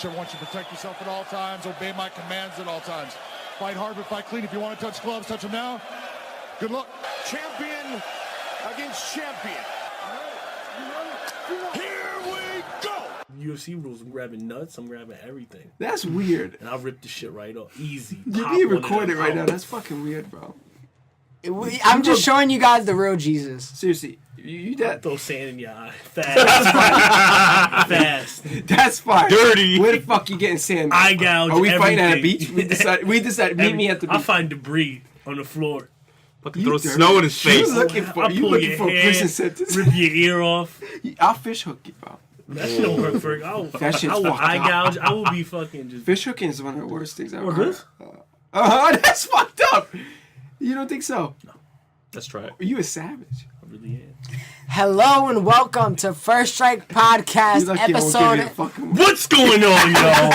I want you to protect yourself at all times. Obey my commands at all times. Fight hard but fight clean. If you want to touch gloves, touch them now. Good luck. Champion against champion. Here we go. UFC rules, I'm grabbing nuts, I'm grabbing everything. That's weird. And I'll rip the shit right off. Easy. You're being recorded right now. That's fucking weird, bro. I'm just showing you guys the real Jesus. Seriously, you that throw sand in your eye. Fast. Fast. That's fine. Dirty. Where the fuck you getting sand? Eye gouge. Are we fighting at a everything. beach? We decided. Meet me at the beach. I find debris on the floor. Fucking throw snow in his face. You looking for a prison sentence? Rip your ear off. I'll fish hook you, bro. That shit don't work for it. That shit's I will fucked eye up. gouge. I will be fucking just. Fish hooking is one of the worst things I've ever What heard. this? That's fucked up. You don't think so? No. Let's try it. You a savage. I really am. Hello and welcome to First Strike Podcast episode. What's going on, y'all?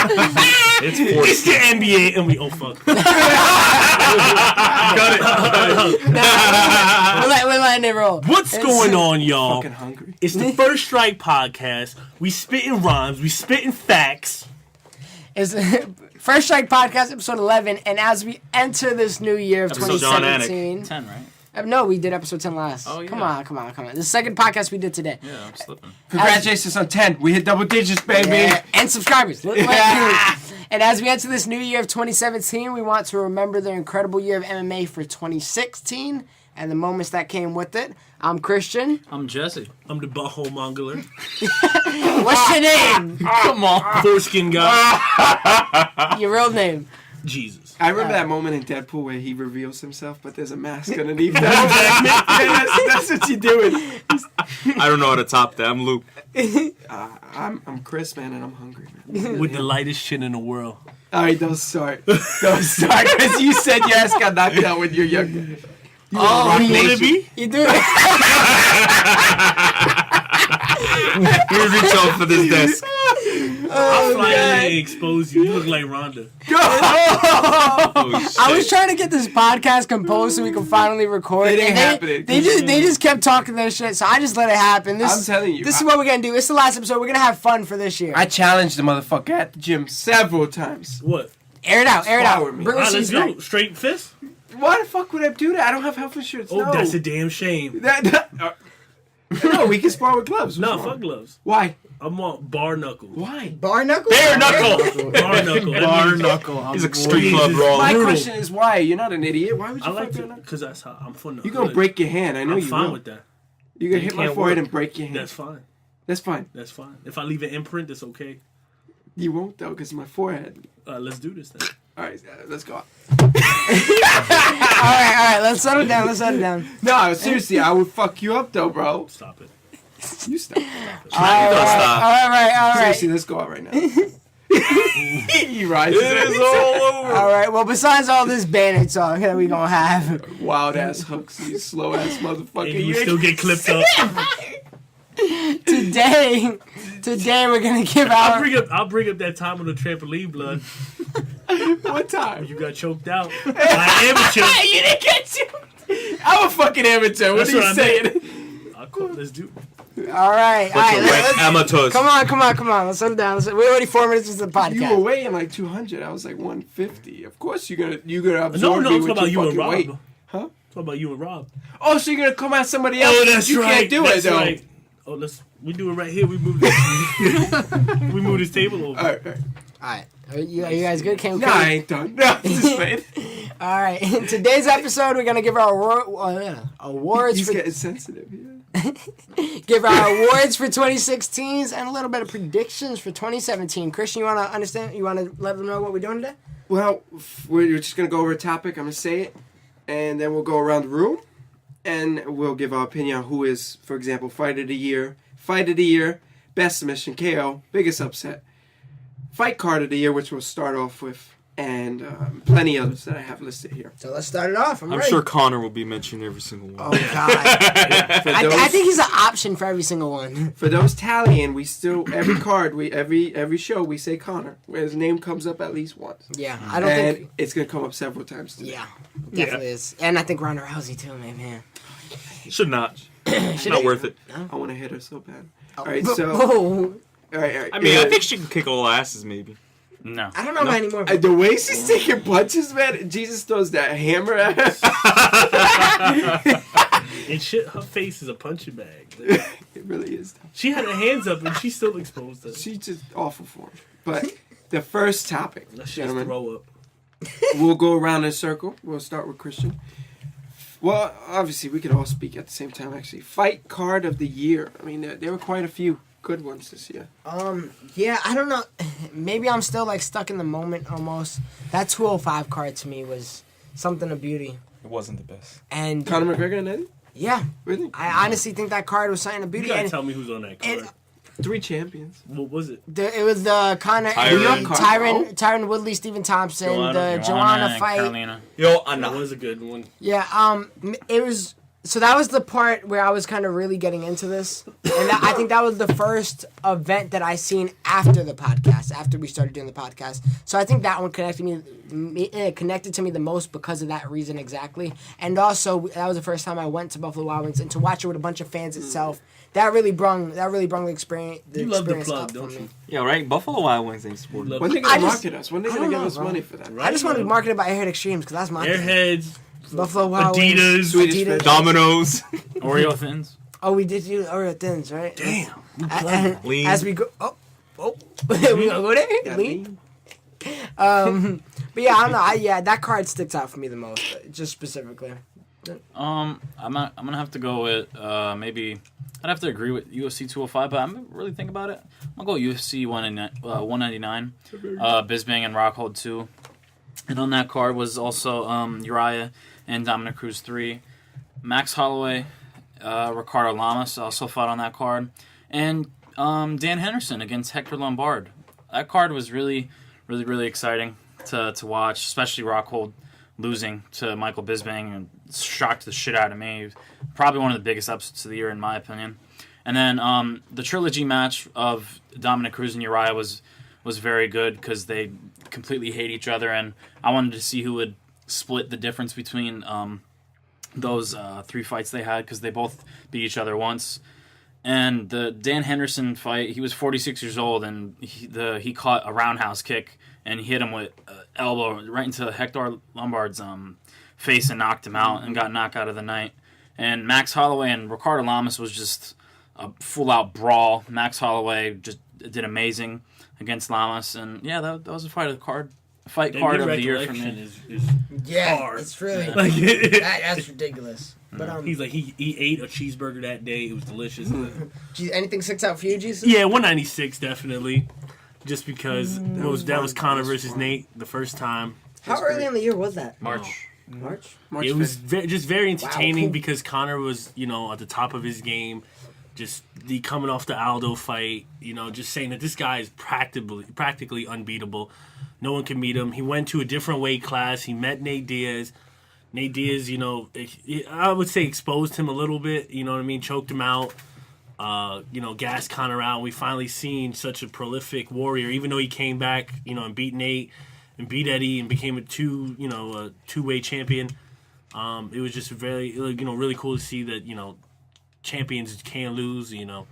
It's the NBA and we fuck. We're letting it roll. What's going on, y'all? Fucking hungry. It's the First Strike Podcast. We spitting rhymes. We spitting facts. It's First Strike Podcast episode 11, and as we enter this new year of Episode John 2017, 10, right? No, we did episode 10 last. Oh, yeah. Come on. The second podcast we did today. Yeah, I'm slipping. Congratulations on 10. We hit double digits, baby. Yeah, and subscribers. And as we enter this new year of 2017, we want to remember the incredible year of MMA for 2016 and the moments that came with it. I'm Christian. I'm Jesse. I'm the butthole mongler. What's your name? Come on. Foreskin guy. Your real name. Jesus. I remember that moment in Deadpool where he reveals himself, but there's a mask underneath that. That's what you're doing. I don't know how to top that. I'm Luke. I'm Chris, man, and I'm hungry, man. With the lightest chin in the world. All right, don't start. Because you said your ass got knocked out when you're younger. You want to be? You do it. Here's reach out for this desk. I'll fly in and expose you. You look like Rhonda. Oh, shit. I was trying to get this podcast composed so we could finally record. It ain't happening. They just kept talking their shit, so I just let it happen. I'm telling you. This is what we're gonna do. It's the last episode. We're gonna have fun for this year. I challenged the motherfucker at the gym several times. What? Air it out. Flower me. Bring All us right, let's back. go. Straight fist? Why the fuck would I do that? I don't have health insurance. Oh, no. that's a damn shame. No, we can spar with gloves. No, What's wrong? fuck gloves. Why? I'm on bar knuckle. Why? Bar knuckle. Bare knuckle. Bar knuckle. Bar knuckle. He's a street club Jesus. brawler. My Brutal. question is why? You're not an idiot. Why would you I like fuck to, bare knuckle? because that's how I'm from the You're gonna hood. break your hand. I know I'm you fine will. with that. You're gonna You hit my can't forehead work. and break your hand. That's fine. That's fine. That's fine. If I leave an imprint, it's okay. You won't though, because my forehead. Let's do this then. All right, let's go. All right. Let's settle down. No, seriously, I would fuck you up though, bro. Stop it. You stop. All right. Seriously, let's go out right now. He rises. It is all over. All right. Well, besides all this banner talk that we gonna have, Wild ass hooks, you slow ass motherfucker. And you still get clipped up. today we're gonna give I'll bring up that time on the trampoline, blood. What time? You got choked out. By amateur. You didn't get choked. I'm a fucking amateur. What That's are you what I saying? Let's do it. All right. Let's, Amateurs. come on. Let's settle down. We're already 4 minutes into the podcast. You were weighing like 200. I was like 150. Of course you're gonna No, absorb me I'm talking with about your you and fucking Rob. weight. Huh? Talking about you and Rob. Oh, so you're gonna come at somebody else? Oh, that's you right. can't do That's it though. right. Oh, we do it right here. We move this table over. All right. All right. Are you guys good? No, I ain't done. No, I'm just playing. All right. In today's episode, we're gonna give our awards He's for getting sensitive. Yeah. give our awards for 2016s and a little bit of predictions for 2017. Christian, you wanna let them know what we're doing today? Well, we're just gonna go over a topic. I'm gonna say it, and then we'll go around the room, and we'll give our opinion on who is, for example, fight of the year, best submission, KO, biggest upset, fight card of the year, which we'll start off with, and plenty others that I have listed here. So let's start it off. I'm I'm ready. sure Connor will be mentioning every single one. Oh God! I think he's an option for every single one. For those tallying, we still every show we say Connor, where his name comes up at least once. Yeah, I don't and think. it's gonna come up several times today. Yeah, definitely is. And I think Ronda Rousey too, man. Should not. It's not worth it. I want to hit her so bad. Oh, All right, but- so whoa. All right. I mean, I think she can kick all asses, maybe. No. I don't know about anymore. The way she's taking punches, man, Jesus throws that hammer at her. And shit, her face is a punching bag. It really is. She had her hands up and she still exposed us. She's just awful form. But the first topic, Let's just gentlemen, throw up. we'll go around in a circle. We'll start with Christian. Well, obviously, we could all speak at the same time, actually. Fight card of the year. I mean, there were quite a few good ones this year. Yeah, I don't know. Maybe I'm still like stuck in the moment almost. That 205 card to me was something of beauty. It wasn't the best. And Conor McGregor and Eddie? yeah, Really? I honestly think that card was something of You beauty. gotta And tell me who's on that card. 3 champions. What was it? it was the Conor Tyron. Tyron Woodley, Stephen Thompson, the Joanna Joanna and fight. Carolina. Yo, That was a good one. Yeah, it was. So that was the part where I was kind of really getting into this, and I think that was the first event that I seen after the podcast, after we started doing the podcast. So I think that one connected to me the most because of that reason exactly, and also that was the first time I went to Buffalo Wild Wings, and to watch it with a bunch of fans itself, that really brung the experience. You love the experience plug, up don't for you? me. Yeah, right? Buffalo Wild Wings ain't sporting. Love When they it. gonna I just- market us? When they I gonna don't give know, us bro. money for that? Right? I just want to be marketed by Airhead Extremes because that's my thing. Airheads, Buffalo Wild Wings. Adidas. Swedish Adidas. Fish. Dominoes. Oreo thins. Oh, we did do Oreo Thins, right? Damn. And Lean. as we go, we gonna go there. Yeah, Lean. But yeah, I don't know. Yeah, that card sticks out for me the most, just specifically. I'm gonna have to go with maybe I'd have to agree with UFC 205, but I'm really thinking about it. I'm gonna go UFC 199. Bisbing and Rockhold 2. And on that card was also Uriah and Dominic Cruz 3. Max Holloway, Ricardo Lamas also fought on that card. And Dan Henderson against Hector Lombard. That card was really, really, really exciting to watch, especially Rockhold losing to Michael Bisping and shocked the shit out of me. Probably one of the biggest upsets of the year in my opinion. And then the trilogy match of Dominic Cruz and Uriah was very good because they completely hate each other, and I wanted to see who would split the difference between those 3 fights they had because they both beat each other once. And the Dan Henderson fight, he was 46 years old, and he caught a roundhouse kick, and he hit him with elbow right into Hector Lombard's face and knocked him out and got knocked out of the night. And Max Holloway and Ricardo Lamas was just a full-out brawl. Max Holloway just did amazing against Lamas, and yeah, that was a fight card of the year for me. Is Yeah, hard. it's really Like, that's ridiculous. But he's like he ate a cheeseburger that day. It was delicious. anything sticks out for you, Jesus? Yeah, 196 definitely. Just because that was Conor versus Nate the first time. How early in the year was that? March. March. It was just very entertaining Wow. because Conor was, at the top of his game. Just coming off the Aldo fight, just saying that this guy is practically unbeatable. No one can meet him. He went to a different weight class. He met Nate Diaz. Nate Diaz, I would say exposed him a little bit. You know what I mean? Choked him out. Gassed Conor out. We finally seen such a prolific warrior, even though he came back, and beat Nate and beat Eddie and became a two-way champion. It was just very, really cool to see that, champions can't lose, And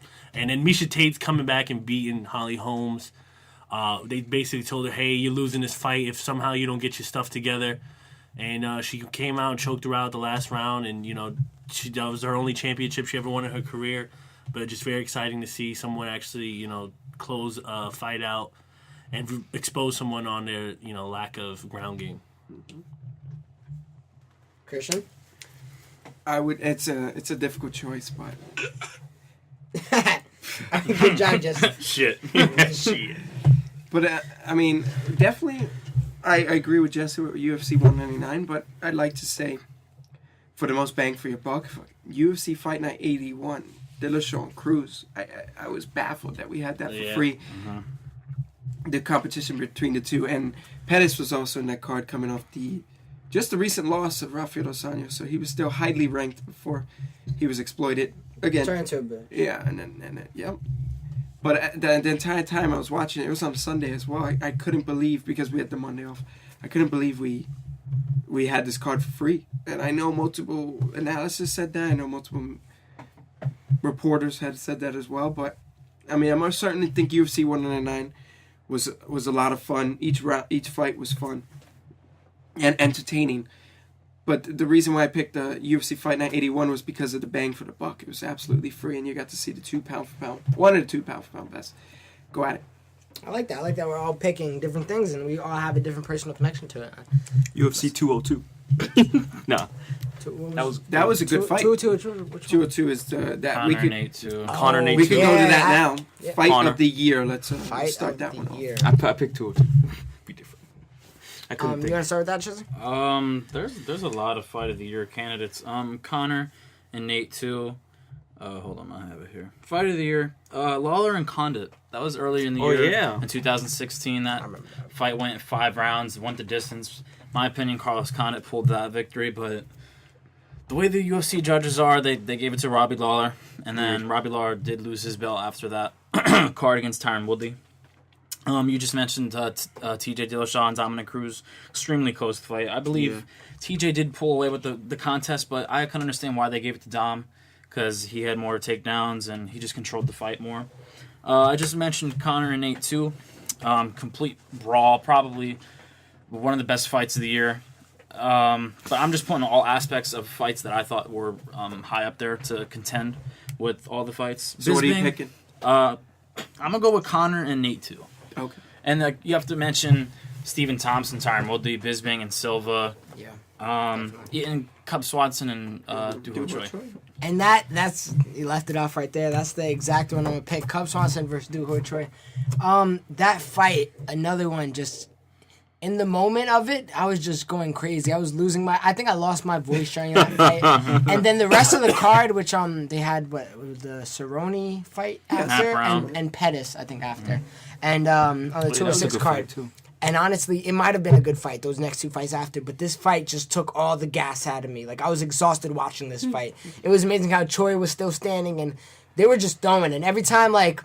then Miesha Tate's coming back and beating Holly Holmes. They basically told her, hey, you're losing this fight if somehow you don't get your stuff together. And she came out and choked her out the last round. And, that was her only championship she ever won in her career. But just very exciting to see someone actually, close a fight out and expose someone on their, lack of ground game. Christian? I would. It's a difficult choice, but Good job, Jesse. Shit. But I mean, definitely, I agree with Jesse with UFC 199. But I'd like to say, for the most bang for your buck, UFC Fight Night 81, Dillashaw Cruz. I was baffled that we had that for free. Mm-hmm. The competition between the two, and Pettis was also in that card, coming off the recent loss of Rafael dos Anjos, so he was still highly ranked before he was exploited again. Trying to a bit. Yeah, and then yep. But the entire time I was watching it was on Sunday as well. I couldn't believe, because we had the Monday off, I couldn't believe we had this card for free. And I know multiple analysis said that. I know multiple reporters had said that as well. But I mean, I most certainly think UFC 199 was a lot of fun. Each fight was fun and entertaining. But the reason why I picked the UFC Fight Night 81 was because of the bang for the buck. It was absolutely free, and you got to see the 2 pound for pound, one of the 2 pound for pound best. Go at it. I like that. I like that we're all picking different things and we all have a different personal connection to it. UFC 202. Nah. That was a good fight. 202 is that Connor we could Nate too. Connor Nate we could go to that now. Yeah. Fight Connor. of the year. Let's Fight start of that the one off. year. I picked 202. Be different. I couldn't You think. want to start with that, Chizzy? There's a lot of fight of the year candidates. Connor and Nate too. Hold on, I have it here. Fight of the year. Lawler and Condit. That was earlier in the Oh, year. yeah. In 2016, that remember that. fight went 5 rounds, went the distance. My opinion, Carlos Condit pulled that victory, but the way the UFC judges are, they gave it to Robbie Lawler, and then Robbie Lawler did lose his belt after that card against Tyron Woodley. You just mentioned TJ Dillashaw and Dominic Cruz. Extremely close fight. I believe TJ did pull away with the contest, but I can understand why they gave it to Dom, because he had more takedowns and he just controlled the fight more. I just mentioned Connor and Nate too. Complete brawl, probably one of the best fights of the year. But I'm just putting all aspects of fights that I thought were high up there to contend with all the fights. So what are you Bisping, picking? I'm going to go with Connor and Nate too. Okay. And you have to mention Stephen Thompson, Tyron Woodley, Bisping, and Silva. Yeah. And Cub Swanson and Duho Choi. And that's you left it off right there. That's the exact one I'm gonna pick. Cub Swanson versus Duho Choi. That fight, another one. Just in the moment of it, I was just going crazy. I was losing I think I lost my voice during that fight. And then the rest of the card, which they had the Cerrone fight after, and Pettis I think after, and on the 206 card. Too. And honestly, it might have been a good fight, those next 2 fights after, but this fight just took all the gas out of me. Like, I was exhausted watching this fight. It was amazing how Choi was still standing, and they were just throwing. And every time, like,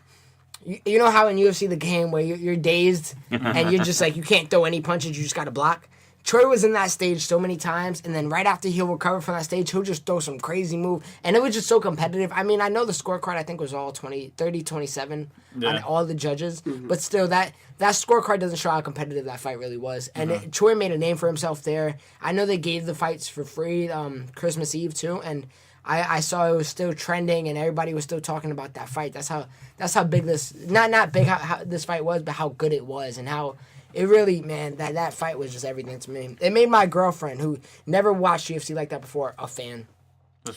you know how in UFC the game where you're dazed, and you're just like, you can't throw any punches, you just got to block? Choi was in that stage so many times, and then right after he'll recover from that stage, he'll just throw some crazy move. And it was just so competitive. I mean, I know the scorecard, I think, was all 30-27 on all the judges. But still, that scorecard doesn't show how competitive that fight really was. And Choi made a name for himself there. I know they gave the fights for free Christmas Eve, too. And I saw it was still trending, and everybody was still talking about that fight. That's how big this... Not big how this fight was, but how good it was, and how... It really, man, that fight was just everything to me. It made my girlfriend, who never watched UFC like that before, a fan.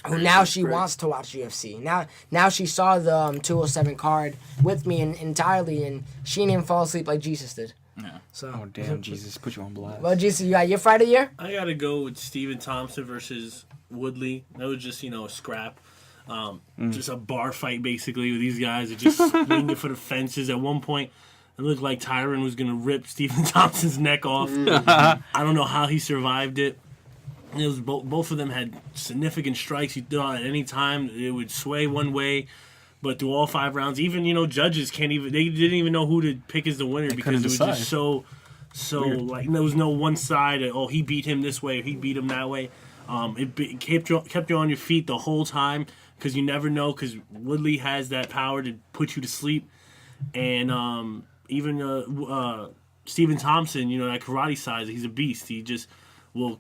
Who now she wants to watch UFC. Now she saw the 207 card with me entirely, and she didn't even fall asleep like Jesus did. Yeah. So. Oh, damn, Jesus. Put you on blast. Well, Jesus, you got your fight of the year? I gotta go with Stephen Thompson versus Woodley. That was just a scrap. Just a bar fight basically with these guys that just swinging for the fences. At one point, it looked like Tyron was gonna rip Stephen Thompson's neck off. I don't know how he survived it. It was both of them had significant strikes. You thought at any time it would sway one way, but through all 5 rounds, even judges they didn't even know who to pick as the winner because it was just so weird. Like there was no one side. He beat him this way, or he beat him that way. It kept you on your feet the whole time because you never know. Because Woodley has that power to put you to sleep, and even Stephen Thompson, that karate side, he's a beast. He just will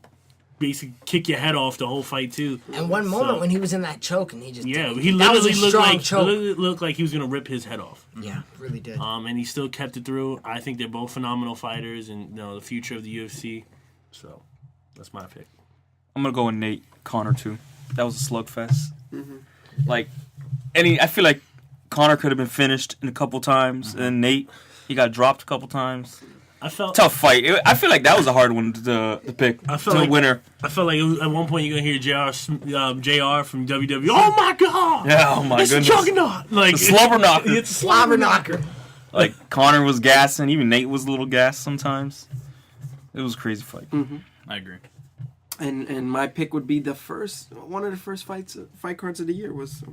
basically kick your head off the whole fight too. And one moment when he was in that choke, and he just he that was literally choke. looked like he was gonna rip his head off. Yeah, really did. And he still kept it through. I think they're both phenomenal fighters, and the future of the UFC. So that's my pick. I'm going to go with Nate Connor, too. That was a slugfest. Like, I feel like Connor could have been finished in a couple times, and Nate, he got dropped a couple times. Tough fight. I feel like that was a hard one to pick. The winner. I felt like at one point you're gonna hear JR from WWE. Oh my god! Yeah, oh my it's goodness. It's a juggernaut. Like it's a slobber knocker. It's a slobber knocker. Like Connor was gassing, even Nate was a little gassed sometimes. It was a crazy fight. I agree. And my pick would be one of the first fight cards of the year was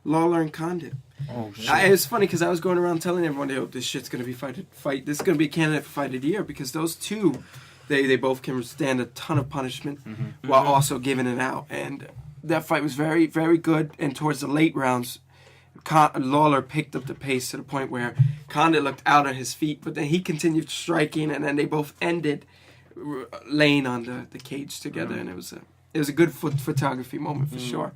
Lawler and Condit. Oh shit! It was funny because I was going around telling everyone, "Yo, this shit's gonna be fight. This is gonna be a candidate for fight of the year," because those two, they both can withstand a ton of punishment while also giving it out. And that fight was very, very good. And towards the late rounds, Lawler picked up the pace to the point where Condit looked out on his feet, but then he continued striking, and then they both ended laying on the cage together, and it was a good photography moment for sure.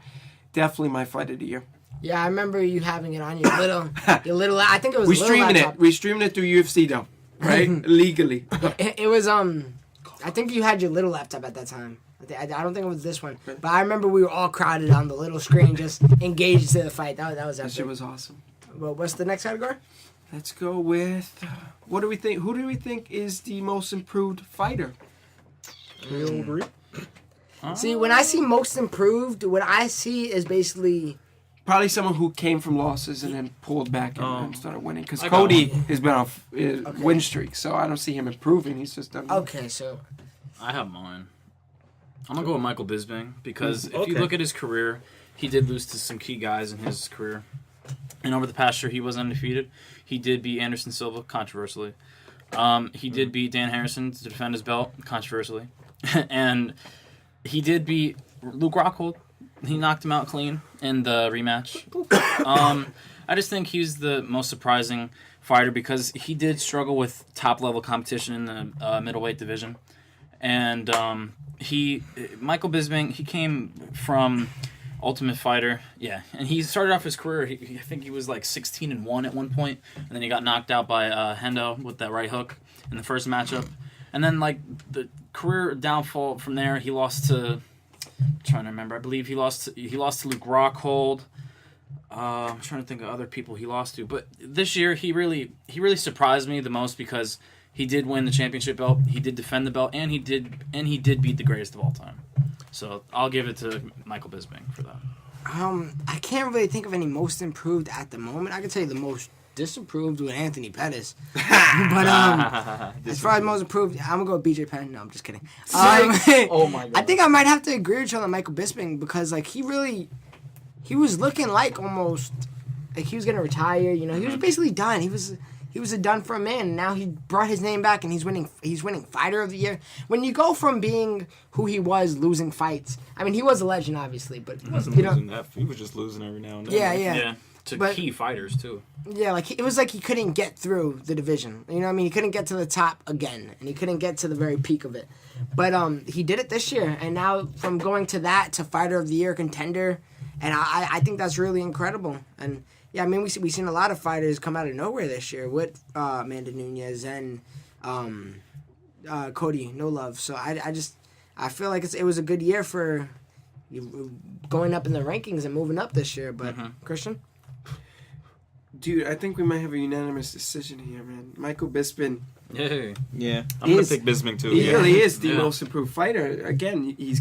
Definitely my fight of the year. Yeah, I remember you having it on your little. I think it was. We streaming it. We streamed it through UFC though, right? Legally. It was I think you had your little laptop at that time. I don't think it was this one, but I remember we were all crowded on the little screen, just engaged to the fight. That was epic. That shit was awesome. Well, what's the next category? Let's go with what do we think? Who do we think is the most improved fighter? See, when I see most improved, what I see is basically probably someone who came from losses and then pulled back and started winning. Because Cody has been on win streak, so I don't see him improving. He's just done. Okay, so I have mine. I'm gonna go with Michael Bisping because if you look at his career, he did lose to some key guys in his career, and over the past year he was undefeated. He did beat Anderson Silva controversially. He did beat Dan Harrison to defend his belt controversially, and he did beat Luke Rockhold. He knocked him out clean in the rematch. I just think he's the most surprising fighter because he did struggle with top-level competition in the middleweight division. And Michael Bisping, he came from Ultimate Fighter. Yeah, and he started off his career, I think he was like 16-1 at one point, and then he got knocked out by Hendo with that right hook in the first matchup. And then, like, the career downfall from there, he lost to... I'm trying to remember. I believe he lost to Luke Rockhold. I'm trying to think of other people he lost to. But this year, he really surprised me the most because he did win the championship belt. He did defend the belt, and he did beat the greatest of all time. So I'll give it to Michael Bisping for that. I can't really think of any most improved at the moment. I can tell you the most disapproved with Anthony Pettis. But as far as most improved, I'm gonna go with BJ Penn. No, I'm just kidding. Oh my god! I think I might have to agree with you on Michael Bisping because like he was looking like almost like he was gonna retire. You know, he was basically done. He was a done for a man. And now he brought his name back and he's winning fighter of the year. When you go from being who he was, losing fights. I mean, he was a legend, obviously, but He wasn't losing that. He was just losing every now and then. Yeah. To But- key fighters too. Yeah, like it was like he couldn't get through the division. You know what I mean? He couldn't get to the top again, and he couldn't get to the very peak of it. But he did it this year, and now from going to that to fighter of the year contender, and I think that's really incredible. And yeah, I mean we've seen a lot of fighters come out of nowhere this year with Amanda Nunes and Cody No Love. So I feel like it was a good year for going up in the rankings and moving up this year. But Christian. Dude, I think we might have a unanimous decision here, man. Michael Bisping. Yeah. I'm going to pick Bisping, too. He really is the most improved fighter. Again, he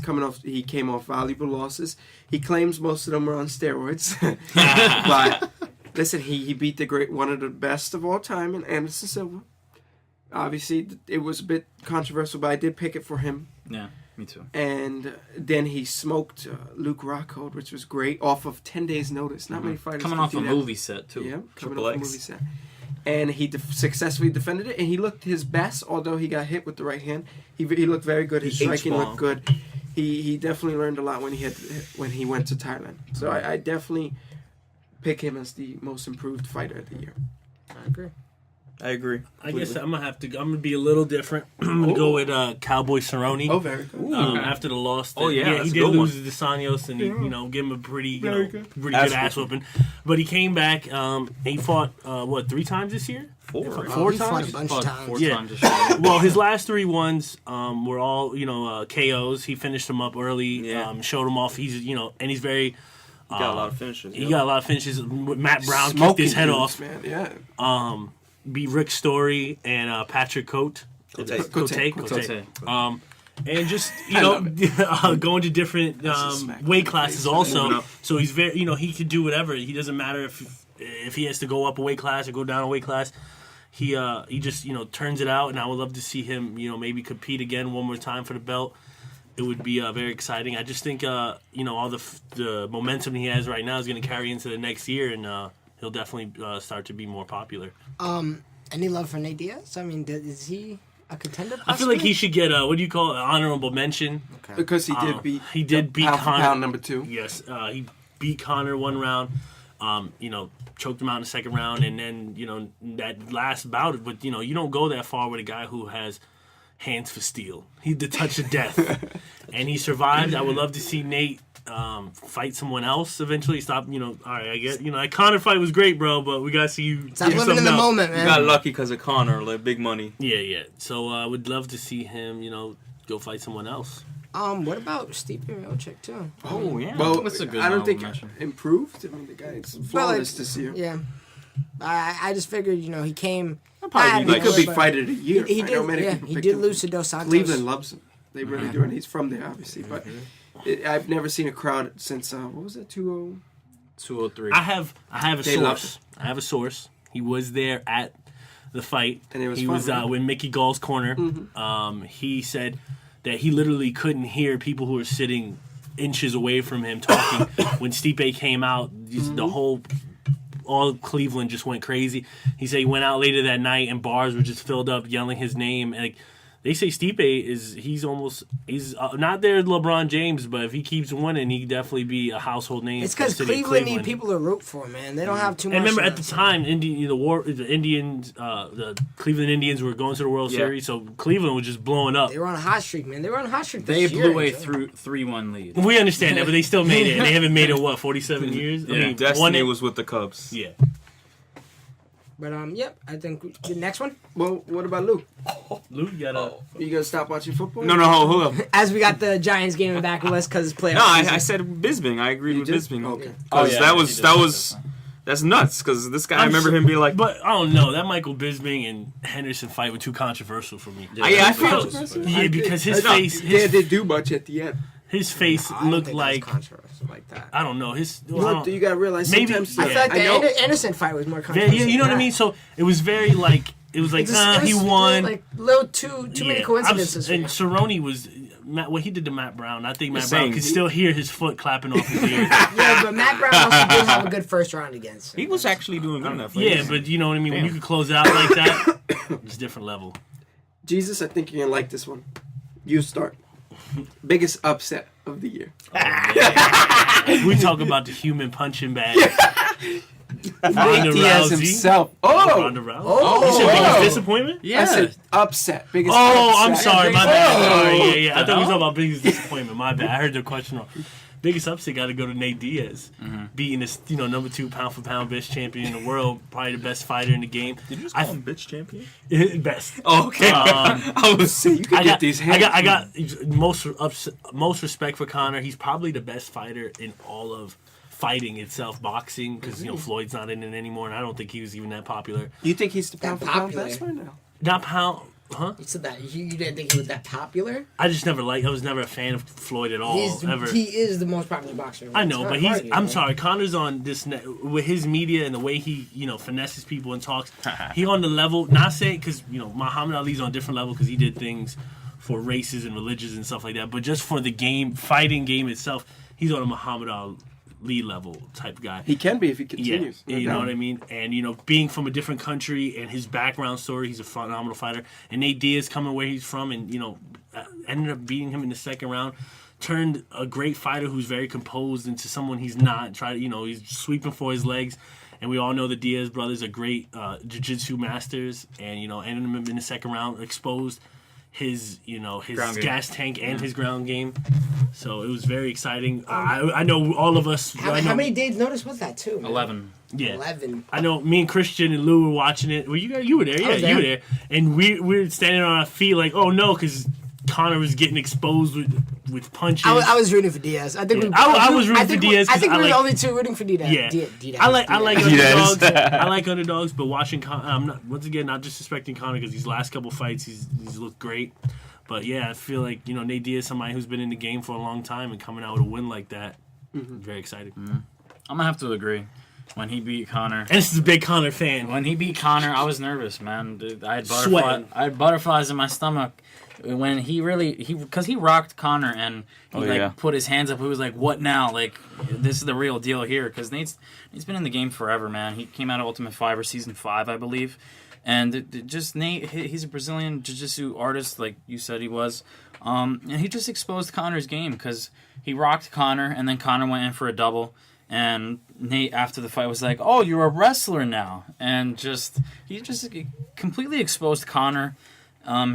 came off valuable losses. He claims most of them were on steroids. But, listen, he beat one of the best of all time in Anderson Silva. Obviously, it was a bit controversial, but I did pick it for him. Yeah, me too. And then he smoked Luke Rockhold, which was great, off of 10 days' notice. Not many fighters Coming can off do a that. movie set, too. Yeah, coming Triple off a X. movie set. And he successfully defended it, and he looked his best, although he got hit with the right hand. He looked very good. His striking looked good. He definitely learned a lot when he went to Thailand. So I definitely pick him as the most improved fighter of the year. I agree. I guess I'm gonna be a little different. I'm gonna go with Cowboy Cerrone. Oh, very good. After the loss, Oh, yeah, he that's a did good lose one. to DeSantos, and he, give him a pretty good. good ass whooping. But he came back. He fought 3 times this year? Four. He fought a bunch of times. Four Yeah. times this year. Well, his last 3 ones were all KOs. He finished them up early. Yeah. Showed him off. He's and he's very. He got a lot of finishes. He got a lot of finishes. Matt Brown kicked Smoking his head dudes, off. man. Yeah. Beat Rick Story and Patrick Cote. Cote. And just I going to different a smack in weight the classes face. also. So he's very he can do whatever. He doesn't matter if he has to go up a weight class or go down a weight class. He just turns it out, and I would love to see him maybe compete again one more time for the belt. It would be very exciting. I just think all the momentum he has right now is going to carry into the next year, and he'll definitely start to be more popular. Any love for Nate Diaz? I mean, is he a contender? I feel like he should get what do you call it? Honorable mention. Because he did beat He did beat pound for Conor. pound number 2. Yes, he beat Conor 1 round. choked him out in the second round, and then that last bout. But you don't go that far with a guy who has hands for steel. He's the touch of death, and he survived. I would love to see Nate fight someone else eventually. Stop. All right, I get. That Conor fight was great, bro, but we gotta see you. Stop living in the moment, You man. got lucky because of Conor, like big money. Yeah. So I would love to see him. Go fight someone else. What about Stipe Miocic too? Oh yeah. Well, That's a good I don't think mention. improved. I mean, the guy's flawless this year. Yeah. I just figured, he came. probably be He could be but fighted a year. He I know many did. people He picked did him. lose to Dos Santos. Cleveland loves him. They really do, and he's from there, obviously. But I've never seen a crowd since what was it, 2-0? 203. I have a They love source. I have a source. He was there at the fight. And it was he fun, was right? with Mickey Gall's corner. He said that he literally couldn't hear people who were sitting inches away from him talking when Stipe came out. The all Cleveland just went crazy. He said he went out later that night and bars were just filled up yelling his name. And they say Stipe he's not there LeBron James, but if he keeps winning, he could definitely be a household name. It's because Cleveland need people to root for, man. They don't have too much. And remember, at the time, the Indians, the Cleveland Indians were going to the World Series, so Cleveland was just blowing up. They were on a hot streak, man. They were on a hot streak. They This blew year, away Joe. through 3-1 lead. We understand that, but they still made it. And they haven't made it, 47 years? Yeah. Destiny was with the Cubs. Yeah. But yep. I think the next one. Well, what about Lou? Luke, you gotta... You gonna stop watching football? No, hold up. As we got the Giants game in back of us because it's playoffs. No, season. I said Bisbing. I agreed with did? Bisbing. Okay. Because yeah, that he was did. that's nuts. Because this guy, I remember him being like, But I don't know. That Michael Bisbing and Henderson fight were too controversial for me. I feel. Yeah, because his No, face... they didn't do much at the end. His face I don't looked think like... that's controversial like that. I don't know. You gotta realize Maybe- sometimes. I I feel like the know. Anderson fight was more Very, controversial. you know what I than mean? that. So it was very like... It was like, he won. Like little too many coincidences. And Cerrone was... what he did to Matt Brown, I think Matt saying, Brown could still hear his foot clapping off his ear. Yeah, but Matt Brown also did have a good first round against him. He was actually doing good enough. Yeah, but you know what I mean? When you could close it out like that, it's a different level. Jesus, I think you're gonna like this one. You start. Biggest upset of the year. We talk about the human punching bag. Nate Ronda Diaz Rousey. himself. Ronda Rousey. You said biggest disappointment? I said upset. Biggest Oh, upset. I'm sorry. My bad. Sorry. Yeah. I thought we were hell? talking about biggest disappointment. My bad. I heard the question wrong. Biggest upset got to go to Nate Diaz, beating this number 2 pound for pound best champion in the world, probably the best fighter in the game. Did you just call him bitch champion? Best. Oh, okay. I was saying You could get these hands. I got most respect for Conor. He's probably the best fighter in all of fighting itself, boxing, because Floyd's not in it anymore, and I don't think he was even that popular. You think he's the pound for pound popular. best right now? Not pound, huh? You said that you didn't think he was that popular. I was never a fan of Floyd at all. Ever. He is the most popular boxer. I know, It's but not hard, I'm know? sorry. Connor's on this with his media and the way he, finesses people and talks. He on the level. Not saying because Muhammad Ali's on a different level because he did things for races and religions and stuff like that. But just for the fighting game itself, he's on a Muhammad Ali level type guy. He can be if he continues. Yeah, you know what I mean? And, being from a different country and his background story, he's a phenomenal fighter. And Nate Diaz coming where he's from and, ended up beating him in the second round, turned a great fighter who's very composed into someone he's not. He's sweeping for his legs. And we all know the Diaz brothers are great jiu-jitsu masters. And, ended him in the second round, exposed his gas tank and his ground game. So it was very exciting. I know all of us. How many days notice was that too? Man? 11. Yeah. 11. I know me and Christian and Lou were watching it. Well, you were there. Yeah, was there. you were there. And we were standing on our feet like, oh no, because Conor was getting exposed with punches. I was rooting for Diaz. I think I was rooting for Diaz I think 'cause we were I the like- only two rooting for Diaz. Yeah. Diaz. I like Diaz. underdogs. I like underdogs, but watching Conor, I'm not disrespecting Conor because these last couple fights he's looked great. But yeah, I feel like Nate Diaz, somebody who's been in the game for a long time and coming out with a win like that, very exciting. I'm gonna have to agree. When he beat Conor, And this is a big Conor fan. I was nervous, man. Dude, I had Sweating. butterflies in my stomach when he because he rocked Conor and he put his hands up. He was like, "What now? Like this is the real deal here." Because Nate's been in the game forever, man. He came out of Ultimate Fighter season 5, I believe. And just Nate, he's a Brazilian jiu-jitsu artist, like you said he was. And he just exposed Conor's game because he rocked Conor, and then Conor went in for a double. And Nate, after the fight, was like, "Oh, you're a wrestler now," and he just completely exposed Conor,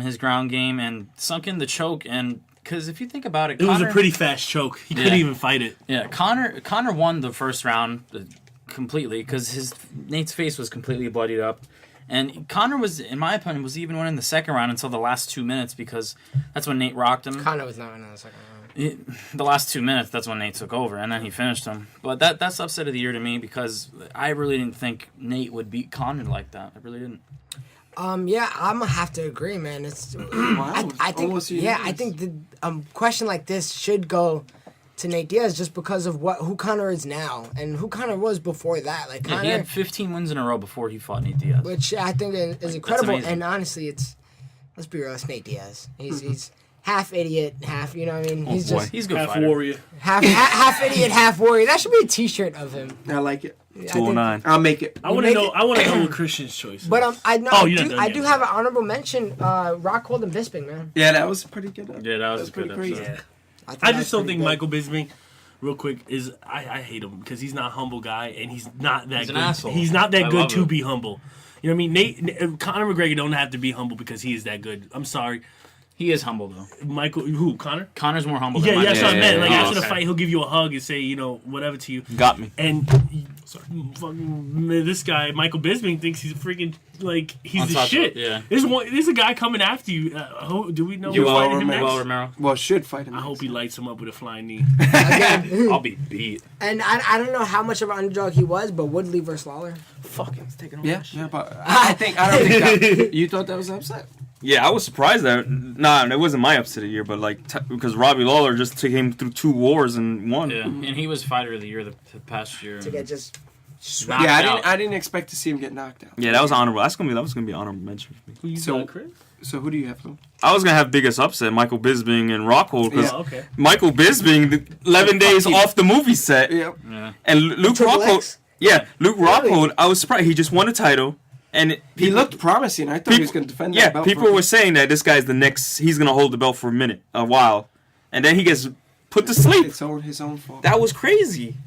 his ground game, and sunk in the choke. And because if you think about it, It was a pretty fast choke. He couldn't even fight it. Yeah, Conor won the first round completely because Nate's face was completely bloodied up. And Conor was, in my opinion, was even winning the second round until the last 2 minutes because that's when Nate rocked him. Conor was not winning the second round. The last 2 minutes, that's when Nate took over, and then he finished him. But that's upset of the year to me because I really didn't think Nate would beat Conor like that. I really didn't. Yeah, I'm gonna have to agree, man. It's Wow, I think almost I think the question like this should go to Nate Diaz just because of who Conor is now and who Conor was before that. Like Conor, He had 15 wins in a row before he fought Nate Diaz. which I think is incredible. amazing. And honestly, let's be real, it's Nate Diaz. He's half idiot, half you know what I mean. He's boy. just He's a good Half fighter. warrior. half idiot, half warrior. That should be a T-shirt of him. I like it. I think- 209. I'll make it. I want to make know. it- I want to know what Christian's choice is. But I know Oh, you're not done I yet. do have an honorable mention. Rockhold and Bisping, man. Yeah, that was pretty good. Yeah, that was That's a good pretty crazy. episode. Yeah. Think I that just was don't pretty think good. Michael Bisping, real quick, is I hate him because he's not a humble guy and he's not that He's an good. asshole. He's not that I good love to him. be humble. You know what I mean? Conor McGregor don't have to be humble because he is that good. I'm sorry, He is humble, though. Michael. Who? Conor? Conor's more humble Yeah, than yeah, that's what I yeah, meant. yeah, Like yeah. after the okay. fight, he'll give you a hug and say, whatever to you. Got me. And fucking this guy, Michael Bisping, thinks he's freaking he's the Untouchable, shit. yeah. There's a guy coming after you. Do we know You who's will, fighting him Romero. next? Romero. Well, should fight him. I hope he lights him up with a flying knee. I'll be beat. And I don't know how much of an underdog he was, but Woodley versus Lawler. Fuck, he's taking over. Yeah, yeah, but I don't think that. You thought that was upset? Yeah, I was surprised that. Nah, it wasn't my upset of the year, but because Robbie Lawler just came through 2 wars and won. Yeah, and he was fighter of the year the past year. To get just Knocked Yeah, out. I didn't expect to see him get knocked out. Yeah, that was honorable. That was gonna be honorable mention for me. Who you So- got, Chris? So who do you have? Lou? I was gonna have biggest upset Michael Bisping and Rockhold because Oh, okay. Michael Bisping 11 days off the movie set, Yep. Yeah. and Luke Triple Rockhold. X? Yeah, Luke Really? Rockhold. I was surprised he just won a title, and He looked promising. I thought he was going to defend Yeah, that belt. people for a were bit. saying that this guy's the next. He's gonna hold the belt for a while, and then he gets put to sleep. It's his own fault. That was crazy.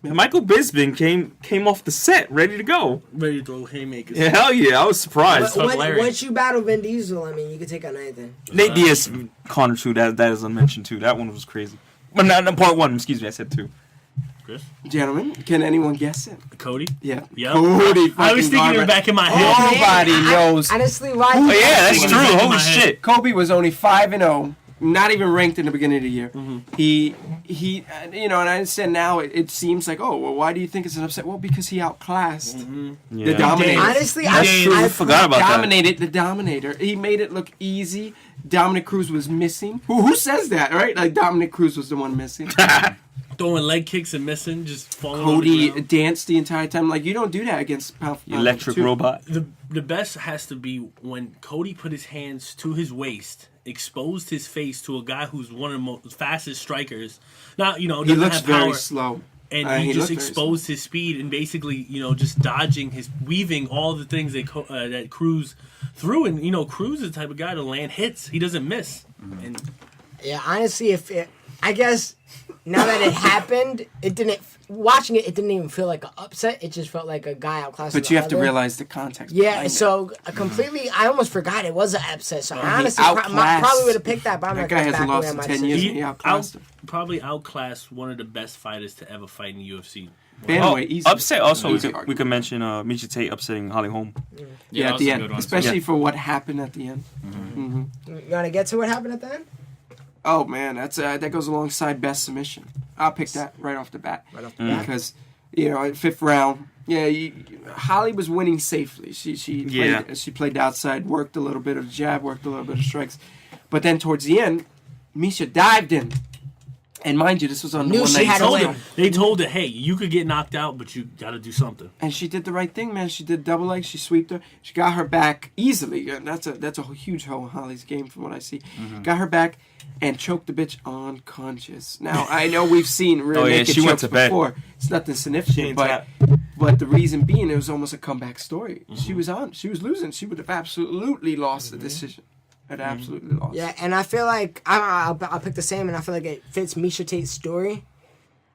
Michael Bisping came off the set ready to go. Ready to throw haymakers. Yeah, hell yeah, I was surprised. Once you battle Vin Diesel, I mean, you can take on anything. Nate Diaz, Connor too. That is unmentioned too. That one was crazy. But not part 1. Excuse me, I said 2. Chris? Gentlemen, can anyone guess it? Cody? Yeah. Yep. Cody I was thinking fucking in the back of my head. Nobody knows. Honestly, why? Oh yeah, that's Thinking true. in the back of Holy my head. shit. Kobe was only 5-0, not even ranked in the beginning of the year. Mm-hmm. He, and I understand now. It seems like, oh, well, why do you think it's an upset? Well, because he outclassed the dominator. Honestly, That's true. I forgot about that. Dominated the dominator. He made it look easy. Dominic Cruz was missing. Who says that, right? Like Dominic Cruz was the one missing. Throwing leg kicks and missing, just falling on the Cody ground. danced the entire time. Like you don't do that against pound for pound Electric two. robot. The best has to be when Cody put his hands to his waist, exposed his face to a guy who's one of the most fastest strikers. Now, He doesn't looks have very power, slow. and He he just looked very exposed his speed and basically, just dodging weaving all the things that Cruz threw. And Cruz is the type of guy to land hits. He doesn't miss. And Yeah, honestly, I guess now that it happened, watching it didn't even feel like an upset. It just felt like a guy outclassed. But you have to realize the context. Yeah, behind it. so completely, I almost forgot it was an upset. So I he honestly outclassed. probably would have picked that. But I'm That not guy gonna hasn't back lost away in on my 10 decision. years. He outclassed him. probably outclassed one of the best fighters to ever fight in the UFC. Bantamweight, easy. Upset also, Easy we argument. could mention Misha Tate upsetting Holly Holm. Yeah, that at was the a end, good one, too. especially for what happened at the end. You want to get to what happened at the end? Oh man, that goes alongside best submission. I'll pick that right off the bat. Right off the bat. Because at 5th round, Holly was winning safely. She played outside, worked a little bit of jab, worked a little bit of strikes, but then towards the end, Misha dived in. And mind you, this was on the Knew one she night. had to Told win. her, they told her, hey, you could get knocked out, but you got to do something. And she did the right thing, man. She did double leg. She sweeped her. She got her back easily. And that's a huge hole in Holly's game from what I see. Got her back and choked the bitch unconscious. Now I know we've seen real naked she went chokes to bed. before. It's nothing significant, ain't but the reason being it was almost a comeback story. She was losing. She would have absolutely lost the decision. Had absolutely lost. Yeah, and I feel like I'll pick the same, and I feel like it fits Misha Tate's story.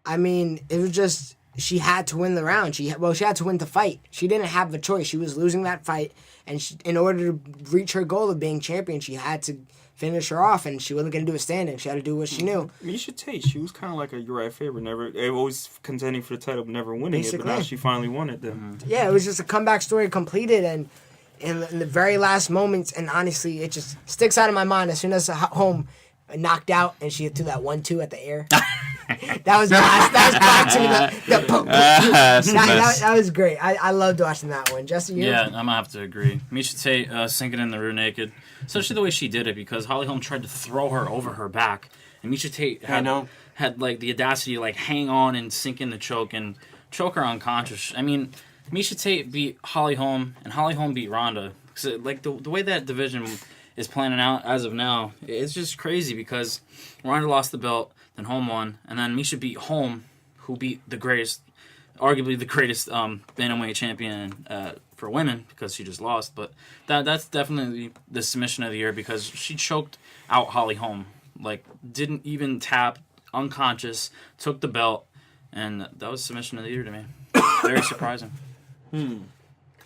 I mean, it was just she had to win the round. She had to win the fight. She didn't have a choice. She was losing that fight, and in order to reach her goal of being champion, she had to finish her off, and she wasn't going to do a standing. She had to do what she knew. Misha Tate, she was kind of like a Uriah favorite, never always contending for the title, but never winning it. But now she finally won it. Then yeah, it was just a comeback story completed, and in the very last moments, and honestly, it just sticks out of my mind. As soon as home knocked out, and she threw that 1-2 at the air. That was boxing. That was great. I loved watching that one. Jesse, you? Yeah, I'm gonna have to agree. Misha Tate sinking in the rear naked, especially the way she did it, because Holly Holm tried to throw her over her back, and Misha Tate had like the audacity to like hang on and sink in the choke and choke her unconscious. I mean, Misha Tate beat Holly Holm, and Holly Holm beat Ronda. So, like the way that division is planning out as of now, it's just crazy because Ronda lost the belt, then Holm won, and then Misha beat Holm, who beat the greatest, arguably the greatest bantamweight champion for women, because she just lost. But that's definitely the submission of the year, because she choked out Holly Holm, like didn't even tap, unconscious, took the belt, and that was submission of the year to me. Very surprising.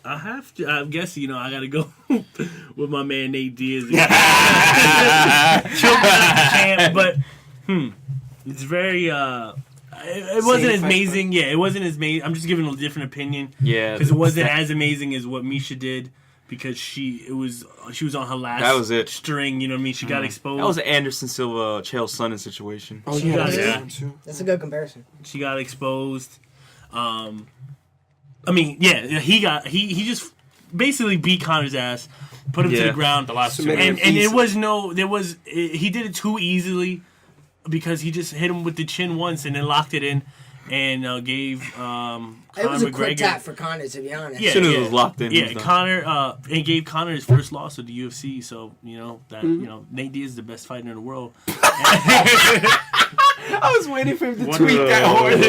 I have to. I guess I got to go with my man Nate Diaz. But it's very. It wasn't as amazing. Yeah, it wasn't as amazing. I'm just giving a different opinion. Yeah, because it wasn't as amazing as what Misha did. Because she was on her last string. You know what I mean? She got exposed. That was an Anderson Silva, Chael Sonnen situation. Oh That's a good comparison. She got exposed. I mean, yeah, he just basically beat Connor's ass, put him to the ground. The last two, and he did it too easily, because he just hit him with the chin once and then locked it in, and gave Conor it was a McGregor quick tap for Conor, to be honest. As soon as it was locked in. Yeah, Conor and gave Conor his first loss of the UFC. So Nate Diaz is the best fighter in the world. I was waiting for him to tweet that hard.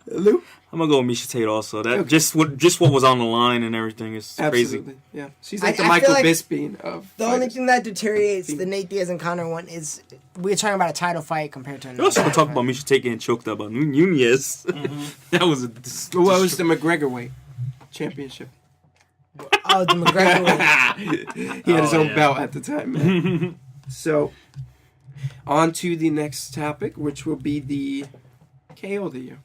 Lou? I'm gonna go with Misha Tate also. That just what was on the line and everything is crazy. Absolutely, yeah. She's like the Michael Bisping of the only thing that deteriorates the Nate Diaz and Conor one is we're talking about a title fight compared to We're also gonna talk about Misha Tate getting choked up by Nunez. That was what was the McGregor weight championship? Oh, the McGregor weight. He had his own belt at the time, man. So, on to the next topic, which will be the KO of the year.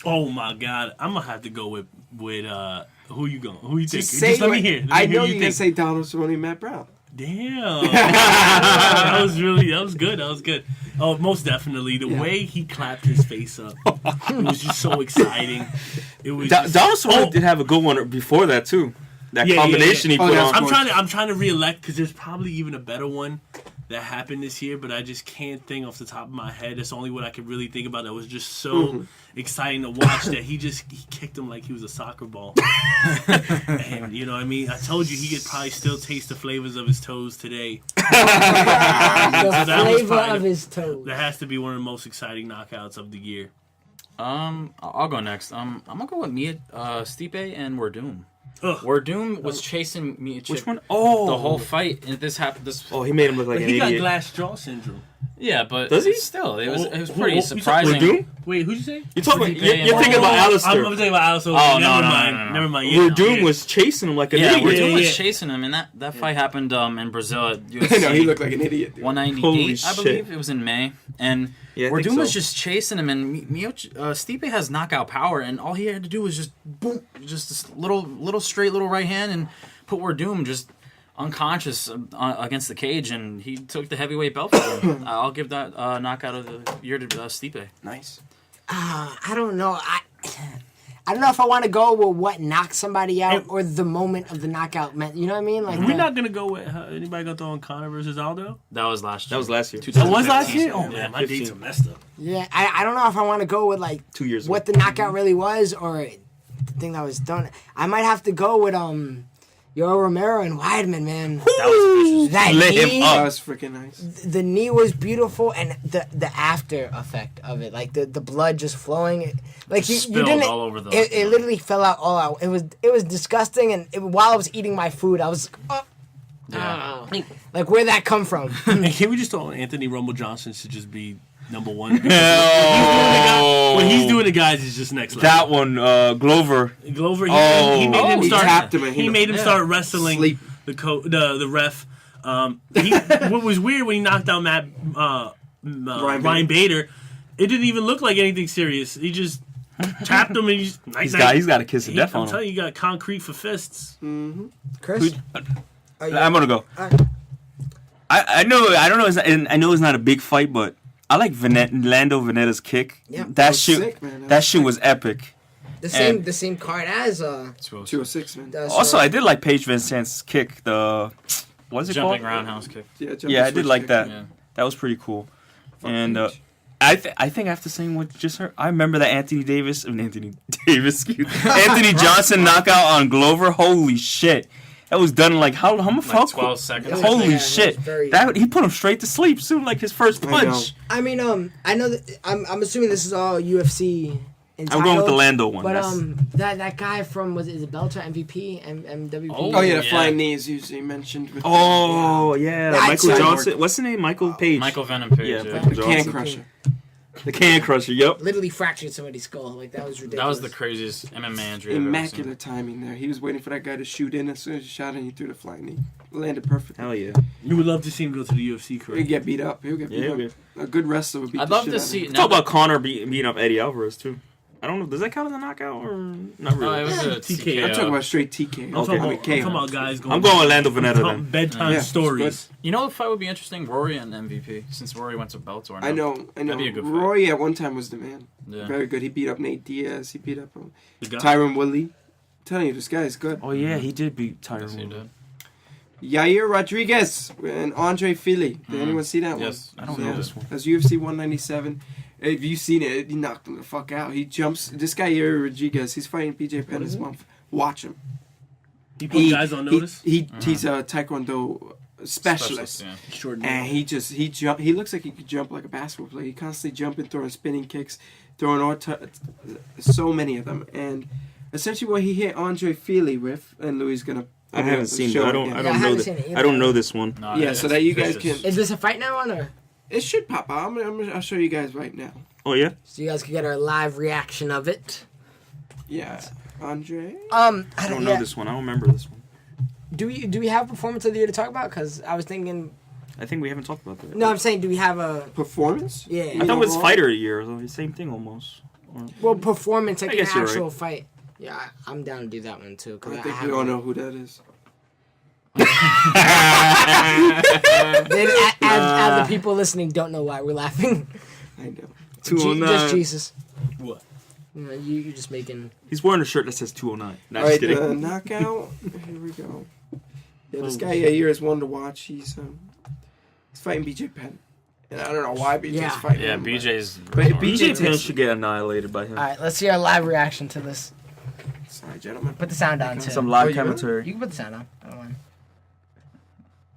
Oh my God, I'm gonna have to go with who you going? Who you think? Just let me hear. I know you're gonna say Donald Cerrone, Matt Brown. Damn, that was good. That was good. Oh, most definitely. The way he clapped his face up, it was just so exciting. It was. Donald Cerrone did have a good one before that too. That combination he put on. I'm trying to reelect, because there's probably even a better one that happened this year, but I just can't think off the top of my head. That's the only one I could really think about that was just so exciting to watch, that he kicked him like he was a soccer ball. And you know what I mean? I told you he could probably still taste the flavors of his toes today. The flavor of his toes. That has to be one of the most exciting knockouts of the year. I'll go next. I'm gonna go with Stipe and Werdum. Ugh. Werdum was chasing Miocic. Which one? Oh, the whole fight. And this happened. Oh, he made him look like an he idiot. got glass jaw syndrome. Yeah, but does he? Still, it was pretty surprising. Werdum? Wait, who'd you say? You're thinking about Alistair. I'm thinking about Alistair. Oh, never mind. Yeah, Werdum was chasing him like an idiot. Werdum was chasing him, and that fight happened in Brazil at UFC. I know, he looked like an idiot. Dude. 198, I believe. It was in May. And Werdum was just chasing him, and Stipe has knockout power, and all he had to do was just boom, just this little straight little right hand, and put Werdum just unconscious against the cage, and he took the heavyweight belt for him. I'll give that knockout of the year to Stipe. Nice. I don't know. I don't know if I want to go with what knocked somebody out or the moment of the knockout meant. You know what I mean? Like we're not gonna go with anybody gonna throw on Conor versus Aldo. That was last year. That was last year. That was last year. Oh man, my dates are messed up. Yeah, I don't know if I want to go with like 2 years what the knockout really was or the thing that was done. I might have to go with Yoel Romero and Weidman, man. That was vicious. That Lit him knee, up. That was freaking nice. the knee was beautiful, and the after effect of it, like the blood just flowing, like you didn't. All over the. It literally fell out all out. It was disgusting, and while I was eating my food, I was. Yeah. Like, where'd that come from? And can we just tell Anthony Rumble Johnson should just be number one? What he's doing to guys is just next level. That one, Glover. Glover, he made him he start. tapped him and He made him start wrestling Sleep. the ref. What was weird when he knocked out Ryan Bader, it didn't even look like anything serious. He just tapped him and he's got a kiss of death on I'm him. telling you, got concrete for fists. Chris? I'm gonna go. I know. I don't know. I know it's not a big fight, but I like Lando Venetta's kick. Yeah. That was shit. sick, man. That shit was epic. The And- same card as 206, man. Also, I did like Paige VanZant's kick. What's it Jumping called? roundhouse kick. Yeah, I did like that. Yeah. That was pretty cool. Fuck And Paige. I think after seeing what just heard, I remember that Anthony Johnson knockout on Glover. Holy shit. That was done in like how much? Like 12 seconds. Holy Yeah, shit! it was very- That he put him straight to sleep soon, like his first I know. punch. I mean, I know that I'm assuming this is all UFC. I'm going with the Lando one. But That's- that guy from is it Bellator MVP MWP? Oh yeah, the Yeah. flying knee is usually mentioned. With Oh yeah, Yeah, Michael I'd say- Johnson. What's the name? Michael Page. Michael Venom Page. Yeah, Yeah. Michael the can Johnson. crusher. The Can Crusher. Yep. Literally fractured somebody's skull. Like that was ridiculous. That was the craziest MMA injury I've ever seen. Immaculate timing there. He was waiting for that guy to shoot in. As soon as he shot in, he threw the flying knee. Landed perfectly. Hell yeah. You would love to see him go to the UFC, He'd correct? get beat up. He'll get beat Yeah, up. okay. A good wrestler would beat I'd the love shit to out of see. him. Talk about Connor beating up Eddie Alvarez too. I don't know. Does that count as a knockout or not No, really? it was a TKO. I'm talking about straight TK. I'm Okay. talking about guys going. I'm going with Lando Venetta telling then. bedtime Yeah, stories. You know, the fight would be interesting. Rory and MVP, since Rory went to Bellator. I know. That'd be a good fight. Roy at one time was the man. Yeah. Very good. He beat up Nate Diaz. He beat up The guy- Tyron Woodley. I'm telling you, this guy is good. Oh yeah, he did beat Yes, Tyron. he Woodley. did. Yair Rodriguez and Andre Fili. Did anyone see that Yes. one? I don't know this one. That's UFC 197. If you've seen it, he knocked him the fuck out. He jumps. This guy Yair Rodriguez, he's fighting PJ Penn this month. Watch him. He put guys on notice. He's a Taekwondo specialist. Yeah. Extraordinary. And he looks like he could jump like a basketball player. He constantly jumping, throwing spinning kicks, throwing so many of them. And essentially what he hit Andre Fili with, and Louis gonna. I haven't seen show it. I it don't. again. I Yeah, I don't know haven't seen it that. either. I don't know this one. No, Yeah, it's so that you guys vicious. can. Is this a fight now on or? It should pop out. I'll show you guys right now. Oh yeah. So you guys can get our live reaction of it. Yeah, Andre. I I don't know this one. I don't remember this one. Do we have performance of the year to talk about? Because I was thinking. I think we haven't talked about that. No, I'm saying, do we have a Performance? Yeah. I thought it was fighter of the year. So the same thing almost. performance like I an guess you're actual right. fight? Yeah, I'm down to do that one too. Cause I think we haven't- all know who that is. Then, as the people listening don't know why we're laughing. I know. Just 209. Jesus. What? You know, you're just making. He's wearing a shirt that says 209. Not All right, just kidding. the knockout. Here we go. Yeah, this guy here is one to watch. He's fighting BJ Penn, and I don't know why BJ's Yeah. fighting Yeah, him. BJ's. But retarded. BJ BJ Penn should get annihilated by him. All right, let's see our live reaction to this. Sorry, gentlemen. Put the sound on too. Some Oh, live you will? commentary. You can put the sound on. I don't mind.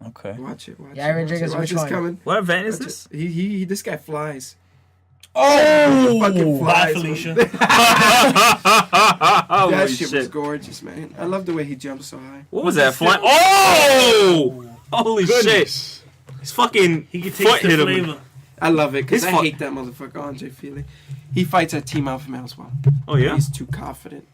Okay. Watch it. Watch Yeah, it. Rodriguez, Watch which this one? coming. What event is Watch this? it. He this guy flies. Oh, fucking bye, flies. Felicia. That Holy shit was shit. gorgeous, man. I love the way he jumps so high. What was that? Flying? Oh! Holy Goodness. shit. His fucking He can foot taste the hit him. flavor. I love it because His I fu- hate that motherfucker Andre Fili. He fights at Team Alpha Male as well. Oh, yeah? He's too confident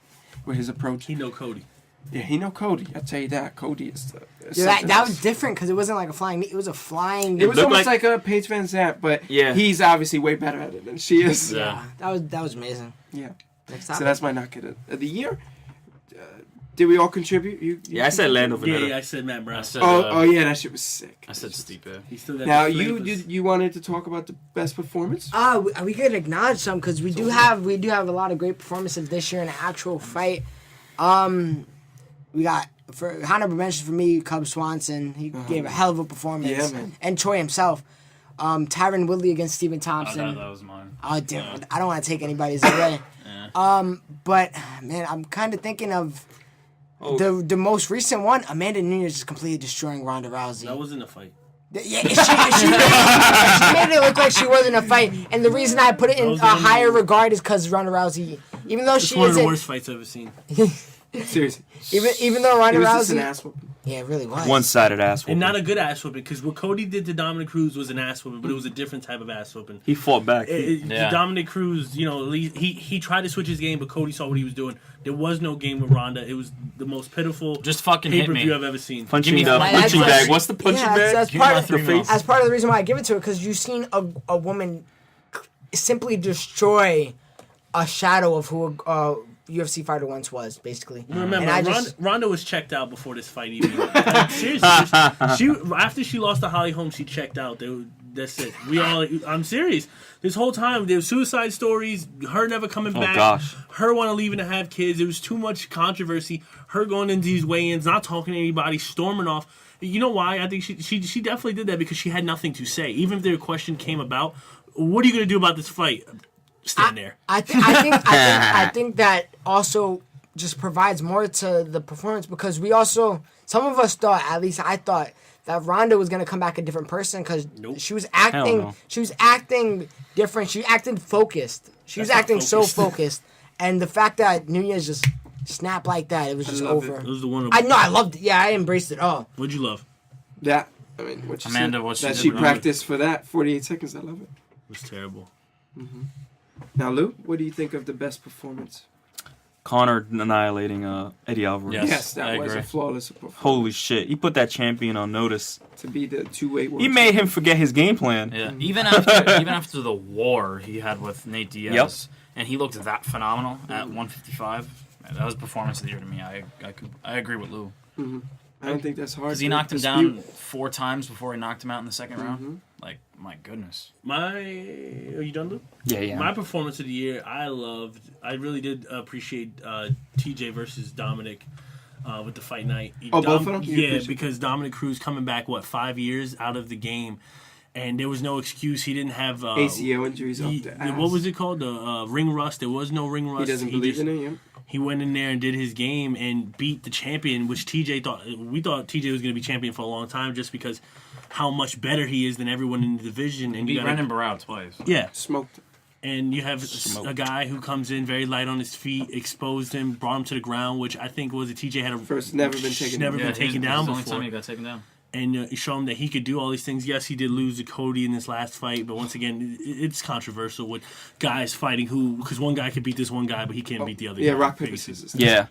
with his approach. He know Cody. Yeah, he know Cody. I tell you that. Cody is. Yeah, that was different because it wasn't like a flying knee. It was a flying. It was looked almost like- like a Paige Van Zandt, but Yeah. he's obviously way better at it than she is. Yeah. That was amazing. Yeah. Next So topic. that's my knockout of the year. Did we all contribute? You Yeah, I said Lando Venetta. Yeah, I said Matt Brown. I said. Oh yeah, that shit was sick. I said Stipe. He still got Now the you flavors. you wanted to talk about the best performance? We could acknowledge some because we do have a lot of great performances this year in an actual fight. We got for honorable mention for me, Cub Swanson. He gave a hell of a performance. Yeah, man. And Choi himself. Tyron Woodley against Stephen Oh, Thompson. that was mine. Oh, dude, I don't want to take anybody's away. Yeah. But man, I'm kind of thinking of Oh. the most recent one. Amanda Nunes is completely destroying Ronda Rousey. That wasn't a fight. Yeah, she made it look like she wasn't a fight, and the reason I put it in was a the only higher one. regard is because Ronda Rousey, even though It's she one of the isn't, worst fights I've ever seen. Seriously. even though Ronda It was just an Rousey, ass whooping. Yeah, it really was. One-sided ass whooping. And not a good ass whooping, because what Cody did to Dominic Cruz was an ass whooping, but it was a different type of ass whooping. He fought back. Dominic Cruz, you know, he tried to switch his game, but Cody saw what he was doing. There was no game with Ronda. It was the most pitiful Just fucking hit pay-per-view me. I've ever seen. Punching That's- bag. What's the punching bag? That's Give me my part, 3 mil. as part of the reason why I give it to her, because you've seen a woman simply destroy a shadow of who a UFC fighter once was, basically. Remember, And I just- Ronda was checked out before this fight even. Like, seriously, after she lost to Holly Holm, she checked out. That's it. I'm serious. This whole time, there were suicide stories. Her never coming back. Gosh. Her want to leave and have kids. There was too much controversy. Her going into these weigh-ins, not talking to anybody, storming off. You know why? I think she definitely did that because she had nothing to say. Even if their question came about, what are you going to do about this fight? Stand there. I think that also just provides more to the performance, because some of us thought, at least I thought, that Ronda was gonna come back a different person, because she was acting different. She acted focused. She was acting so focused, and the fact that Nunez just snapped like that, it was just over. It was the one. I loved it. Yeah, I embraced it all. What'd you love? That, I mean, what you Amanda, said, what she that did she with practiced for that 48 seconds. I love it. It was terrible. Now, Lou, what do you think of the best performance? Connor annihilating Eddie Alvarez. Yes, That I was agree. a flawless performance. Holy shit. He put that champion on notice. To be the two-way world. He made him forget his game plan. Yeah, even after the war he had with Nate Diaz, and he looked that phenomenal at 155. That was performance of the year to me. I agree with Lou, I don't think that's hard. because he to knocked him dispute. down 4 times before he knocked him out in the second round. Like, my goodness. Are you done, Lou? Yeah. My performance of the year, I really did appreciate TJ versus Dominic with the fight night. Oh, both of them? You Yeah, appreciate- because Dominic Cruz coming back, 5 years out of the game, and there was no excuse. He didn't have ACL injuries up the ass. what was it called? The ring rust. There was no ring rust. He doesn't believe in it, yeah. He went in there and did his game and beat the champion, which TJ thought. We thought TJ was going to be champion for a long time, just because how much better he is than everyone in the division. And Beat you got Brendan Barrow twice. yeah. Smoked. And you have a guy who comes in very light on his feet, exposed him, brought him to the ground, which I think was a TJ had a First, never been taken down. been taken It down was the only before. time he got taken down. And show him that he could do all these things. Yes, he did lose to Cody in this last fight, but once again, it's controversial with guys fighting because one guy could beat this one guy, but he can't beat the other guy. Rock, paper, basically. scissors. Yeah.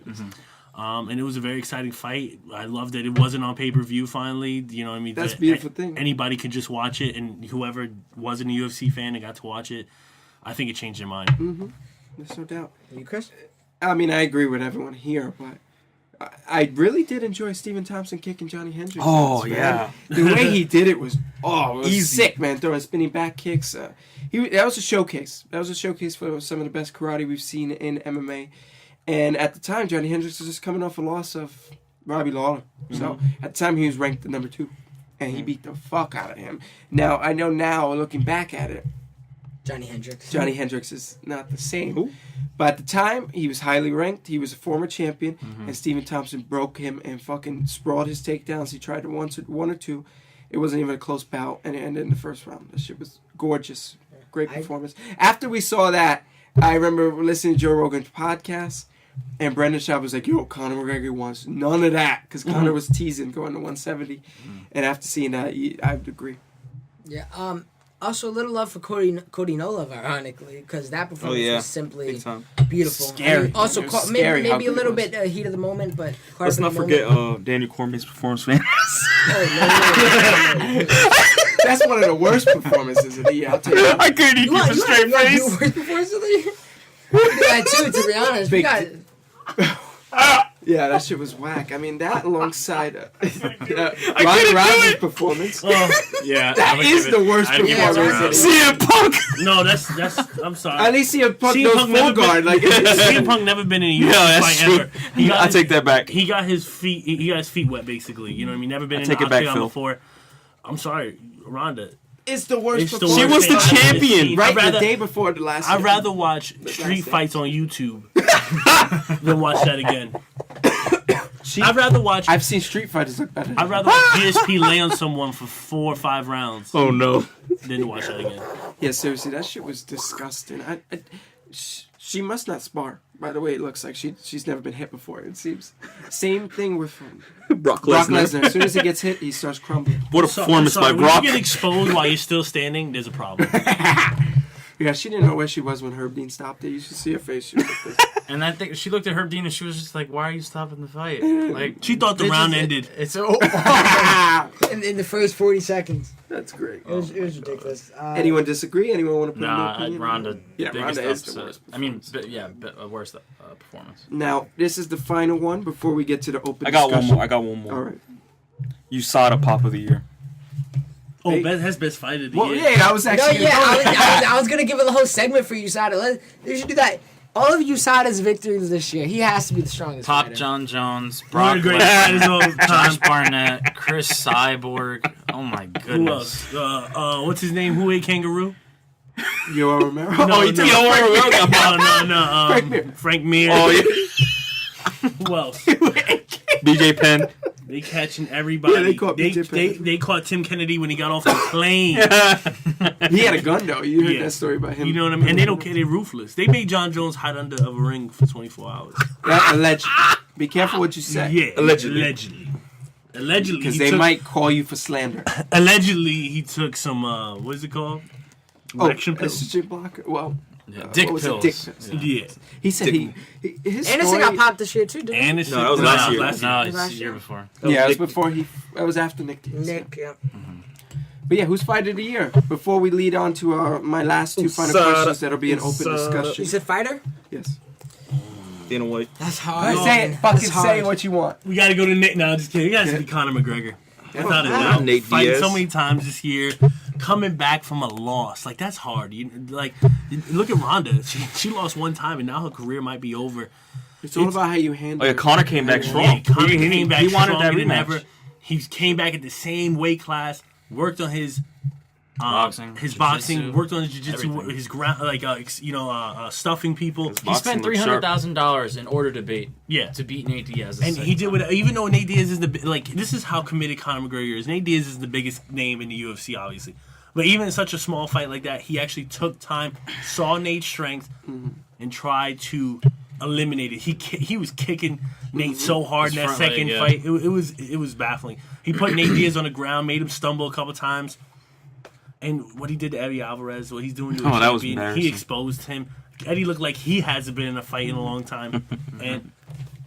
And it was a very exciting fight. I loved that it wasn't on pay-per-view finally. You know what I mean? That's a beautiful thing. Anybody could just watch it, and whoever wasn't a UFC fan and got to watch it, I think it changed their mind. There's no doubt. You, Chris? I mean, I agree with everyone here, but I really did enjoy Stephen Thompson kicking Johnny Hendricks. Oh, man. yeah. The way he did it was Easy. sick, man. Throwing spinning back kicks. That was a showcase. That was a showcase for some of the best karate we've seen in MMA. And at the time, Johnny Hendricks was just coming off a loss of Robbie Lawler. So at the time, he was ranked the number 2. And he beat the fuck out of him. Now, I know now, looking back at it, Johnny Hendricks. Johnny Hendricks is not the same. But at the time, he was highly ranked. He was a former champion. And Stephen Thompson broke him and fucking sprawled his takedowns. He tried to one or two. It wasn't even a close bout. And it ended in the first round. That shit was gorgeous. Great performance. After we saw that, I remember listening to Joe Rogan's podcast. And Brendan Schaub was like, yo, Conor McGregor wants none of that. Because Conor was teasing going to 170. And after seeing that, I would agree. Yeah. Also, a little love for Cody No Love, ironically, because that performance was simply Big time. beautiful. Scary. I mean, also, It was scary how maybe a good it little was. bit heat of the moment, but Let's not forget Daniel Cormier's performance, man. No. That's one of the worst performances of the year. I'll tell you that. I couldn't even keep a straight face. You worst performance of the year? Yeah, too, to be honest. We Big got, Yeah, that shit was whack. I mean, that alongside Ronda Rousey's performance. Yeah, That is the worst performance of the year. CM Punk. No, that's. I'm sorry. At least CM Punk CM knows Punk full never guard. been- Like, CM Punk never been in a UFC Yeah, that's fight true. ever. He got I his- take that back. He got his feet. He got his feet wet, basically. You know what I mean? Never been in take the it back, octagon Phil. before. I'm sorry, Ronda. it's the worst It's the performance. She was the worst thing I've ever champion, seen. Right I'd rather, the day before the last. I'd rather watch street day. fights on YouTube than watch that again. I'd rather watch. I've seen Street Fighters look better. I'd rather watch GSP lay on someone for 4 or 5 rounds Oh no. than to watch that again. Yeah, seriously, that shit was disgusting. She must not spar. By the way, it looks like she's never been hit before, it seems. Same thing with Brock Brock Lesnar. Lesnar. As soon as he gets hit, he starts crumbling. What a performance by When Brock. you get exposed while you're still standing, there's a problem. Yeah, she didn't know where she was when Herb Dean stopped it. You should see her face. She was like this. And I think she looked at Herb Dean and she was just like, "Why are you stopping the fight?" Like She thought the bitches, round ended. It's in the first 40 seconds. That's great. It was ridiculous. Anyone disagree? Anyone want to put nah. an opinion? Ronda, Yeah, biggest Ronda is the upset. worst I mean, worst performance. Now, this is the final one before we get to the open I got discussion. one more. All right. USADA Pop of the Year. Oh, that's best fight of the Well, year. yeah, I was No, actually. yeah, I was gonna give it a whole segment for USADA. They should do that. All of USADA's victories this year, he has to be the strongest. Pop fighter. John Jones, One Brock of the great Lesnar, fighters of all Josh time. Barnett, Chris Cyborg. Oh my Who goodness. else? What's his name? Who ate Kangaroo? Yo Romero. No, you no. took No. Frank Mir. Frank Mir. Oh, yeah. Who else? BJ Penn. They catching everybody. Yeah, they caught BJ Penn. they caught Tim Kennedy when he got off the plane. He had a gun though. You heard Yeah. that story about him. You know what I mean? And they don't care. They're ruthless. They made John Jones hide under a ring for 24 hours. That alleged. Be careful what you say. Yeah, Allegedly. Allegedly, Because he they took- might call you for slander. Allegedly, he took some. What is it called? Erection pills. estrogen blocker. Well, Yeah, dick what was it? pills. Dick pills. Yeah. He said his Anderson story. got popped this year too, didn't he? And it's No, that was last year. No, Last it's the year. year before. Yeah, it was before he. That was after Nick Diaz. Nick, yeah. But yeah, who's fight of the year? Before we lead on to my last two final Sada. questions, that'll be an open Sada. discussion. You said fighter? Yes. Dana White. That's hard. Say it. That's Fucking hard. say what you want. We got to go to Nick now. Just kidding. It has to be Conor McGregor. Without a doubt. Nate Fighting Diaz. so many times this year, coming back from a loss, like that's hard. Look at Ronda. She lost one time, and now her career might be over. It's all about how you handle. Oh, yeah, it. Connor came back strong. Yeah, Conor came back he wanted stronger that than rematch. ever. He came back at the same weight class, worked on his Boxing, his jiu-jitsu, boxing, worked on his jiu-jitsu, everything. his ground, stuffing people. He spent $300,000 in order to beat Nate Diaz. And he did what, even though Nate Diaz is this is how committed Conor McGregor is. Nate Diaz is the biggest name in the UFC, obviously. But even in such a small fight like that, he actually took time, saw Nate's strength, and tried to eliminate it. He was kicking Nate so hard in that His front second leg, fight. It was baffling. He put Nate Diaz on the ground, made him stumble a couple times. And what he did to Eddie Alvarez, what he's doing to the that was champion, embarrassing. he exposed him. Eddie looked like he hasn't been in a fight in a long time. And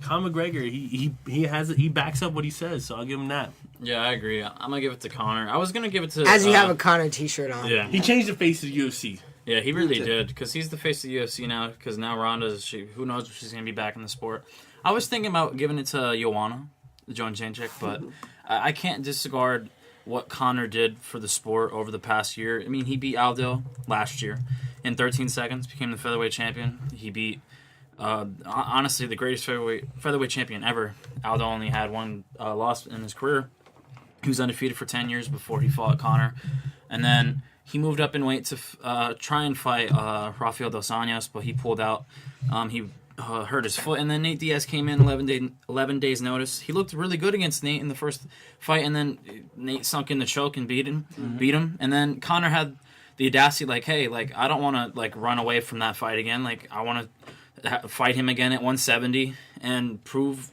Conor McGregor, he backs up what he says, so I'll give him that. Yeah, I agree. I'm gonna give it to Conor. I was gonna give it to As you have a Connor t-shirt on. yeah. He changed the face of the UFC. Yeah, he really did, because he's the face of the UFC now, because now Ronda's, who knows if she's going to be back in the sport. I was thinking about giving it to Joanna Jędrzejczyk, but I can't disregard what Conor did for the sport over the past year. I mean, he beat Aldo last year in 13 seconds, became the featherweight champion. He beat, honestly, the greatest featherweight champion ever. Aldo only had one loss in his career. He was undefeated for 10 years before he fought Conor. And then he moved up in weight to try and fight Rafael Dos Anjos, but he pulled out. He hurt his foot, and then Nate Diaz came in 11 days notice. He looked really good against Nate in the first fight, and then Nate sunk in the choke and beat him. And then Conor had the audacity, like, hey, like, I don't want to like run away from that fight again. Like, I want to fight him again at 170 and prove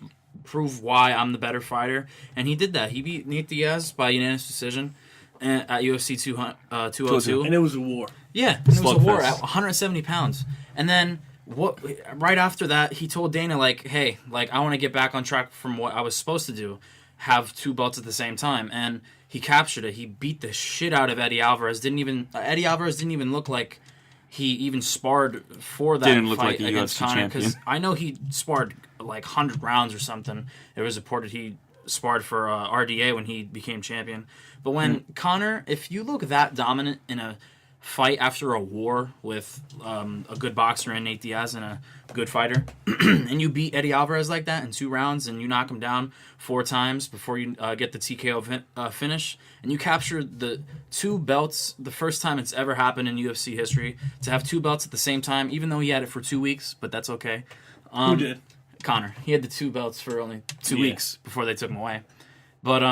why I'm the better fighter. And he did that. He beat Nate Diaz by unanimous decision at UFC 202. And it was a war. Yeah, it was a war Slugfest. at 170 pounds. And then right after that, he told Dana, like, hey, like, I want to get back on track from what I was supposed to do, have two belts at the same time. And he captured it. He beat the shit out of Eddie Alvarez. Eddie Alvarez didn't even look like he even sparred for that Didn't look fight like a against UFC Conor, champion. because I know he sparred like 100 rounds or something. It was reported he sparred for RDA when he became champion. But when Conor, if you look that dominant in a fight after a war with a good boxer and Nate Diaz and a good fighter, and you beat Eddie Alvarez like that in 2 rounds, and you knock him down 4 times before you get the TKO finish, and you capture the 2 belts, the first time it's ever happened in UFC history, to have 2 belts at the same time, even though he had it for 2 weeks, but that's okay. Who did? Conor. He had the 2 belts for only 2 weeks before they took him away. But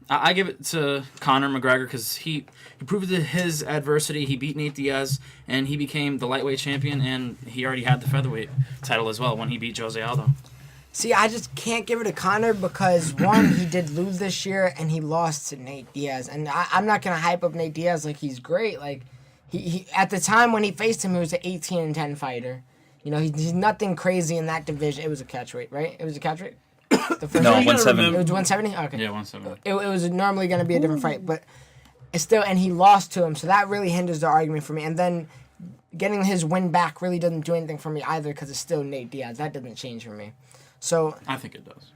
I give it to Conor McGregor because he proved to his adversity. He beat Nate Diaz, and he became the lightweight champion, and he already had the featherweight title as well when he beat Jose Aldo. See, I just can't give it to Conor because, one, he did lose this year, and he lost to Nate Diaz. And I'm not going to hype up Nate Diaz like he's great. Like, he at the time when he faced him, he was an 18-10 fighter. You know, he's nothing crazy in that division. It was a catchweight, right? It was a catchweight? The first No, fight? 170. It was 170? Okay. Yeah, 170. It was normally going to be a different fight, but it's still, and he lost to him, so that really hinders the argument for me. And then getting his win back really doesn't do anything for me either because it's still Nate Diaz. That doesn't change for me. So I think it does.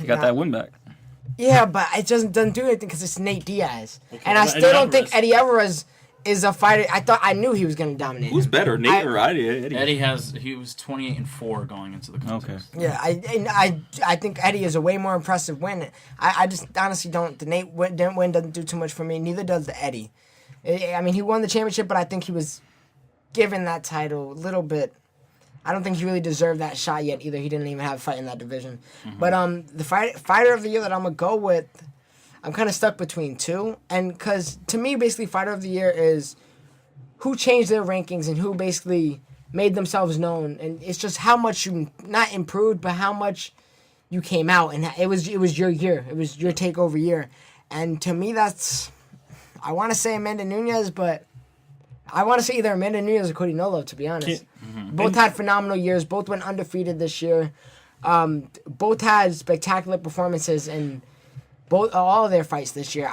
You got that win back. Yeah, but it doesn't do anything because it's Nate Diaz, Okay, and I and still don't think Alvarez. Eddie Alvarez is a fighter. I knew he was going to dominate. Who's him. better, Nate or Eddie? He was 28-4 going into the contest. Okay. Yeah, I think Eddie is a way more impressive win. I just honestly don't. The Nate win doesn't do too much for me. Neither does the Eddie. I mean, he won the championship, but I think he was given that title a little bit. I don't think he really deserved that shot yet either. He didn't even have a fight in that division. Mm-hmm. But the fighter of the year that I'm gonna go with, I'm kind of stuck between two, and because to me, basically, fighter of the year is who changed their rankings and who basically made themselves known, and it's just how much you not improved, but how much you came out, and it was your year, it was your takeover year, and to me, that's I want to say Amanda Nunes, but I want to say either Amanda Nunes or Cody Nolo, to be honest. Both had phenomenal years. Both went undefeated this year. Both had spectacular performances in all of their fights this year.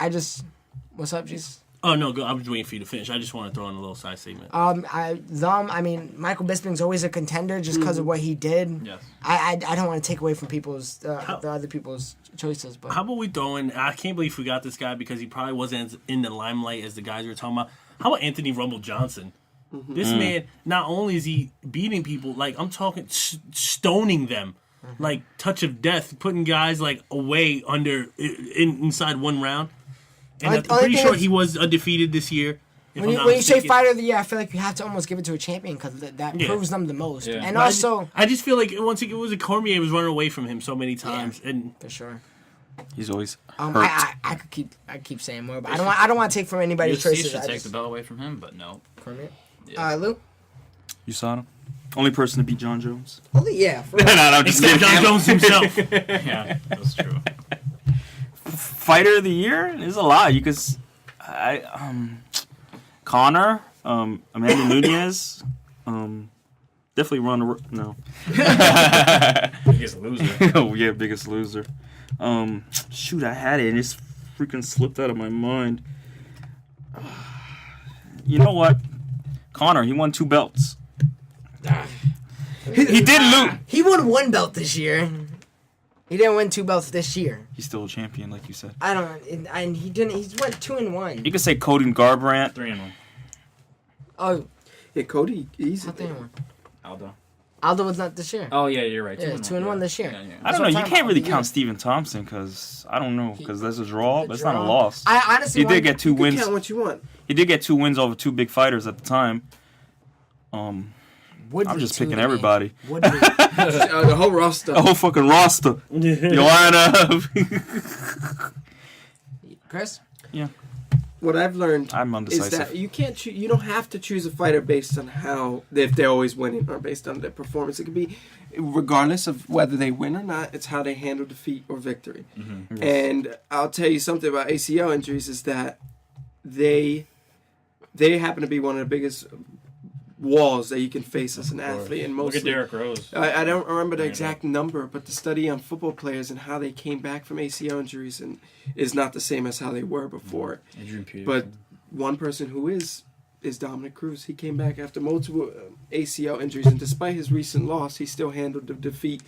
What's up, Jesus? Oh, no, I was waiting for you to finish. I just want to throw in a little side statement. I mean, Michael Bisping's always a contender just because of what he did. Yes. I don't want to take away from the other people's choices, but How about we throw in, I can't believe we got this guy because he probably wasn't as in the limelight as the guys we were talking about. How about Anthony Rumble Johnson? This man, not only is he beating people, like I'm talking stoning them, like touch of death, putting guys like away inside one round. And I'm pretty sure he was undefeated this year. when you say fighter of the year, I feel like you have to almost give it to a champion because that proves them the most. Yeah. And But also, I just feel like once it was a Cormier was running away from him so many times, and for sure. He's always hurt. I could keep saying more, but I don't want to take from anybody's UFC choices. should I take just- the belt away from him, but no. Cormier. Yeah. Lou? You saw him? Only person to beat John Jones. Only yeah. no, I'm just except kidding. John Jones himself. Yeah, that's true. Fighter of the year? There's a lot. You could, Conor, Amanda Nunes, definitely no. Biggest loser. Oh yeah, biggest loser. Shoot, I had it and it's freaking slipped out of my mind. You know what? Conor, he won 2 belts. He did lose. He won 1 belt this year. He didn't win 2 belts this year. He's still a champion, like you said. I don't. And he didn't. He's went 2-1. You could say Cody Garbrandt. 3-1. Oh, Yeah, Cody, easy. not 3-1. Aldo. Aldo was not this year. Oh yeah, you're right. Yeah, 2-1 this year. Yeah. I don't That's know. what You I'm can't talking really about. count Stephen Thompson because I don't know because that's a draw. The That's not a draw. loss. I honestly He did get 2 You can wins. count what you want. He did get 2 wins over 2 big fighters at the time. Woodley I'm just too, picking man. everybody. Woodley. The whole roster. The whole fucking roster. You line up. Chris? What I've learned I'm is undecisive. that you can't you don't have to choose a fighter based on if they're always winning or based on their performance. It could be regardless of whether they win or not. It's how they handle defeat or victory. And I'll tell you something about ACL injuries is that they happen to be one of the biggest walls that you can face as an athlete. And Look mostly, at Derrick Rose. I don't remember the Yeah. exact number, but the study on football players and how they came back from ACL injuries and is not the same as how they were before. Adrian Peterson. But one person who is Dominic Cruz. He came back after multiple ACL injuries, and despite his recent loss, he still handled the defeat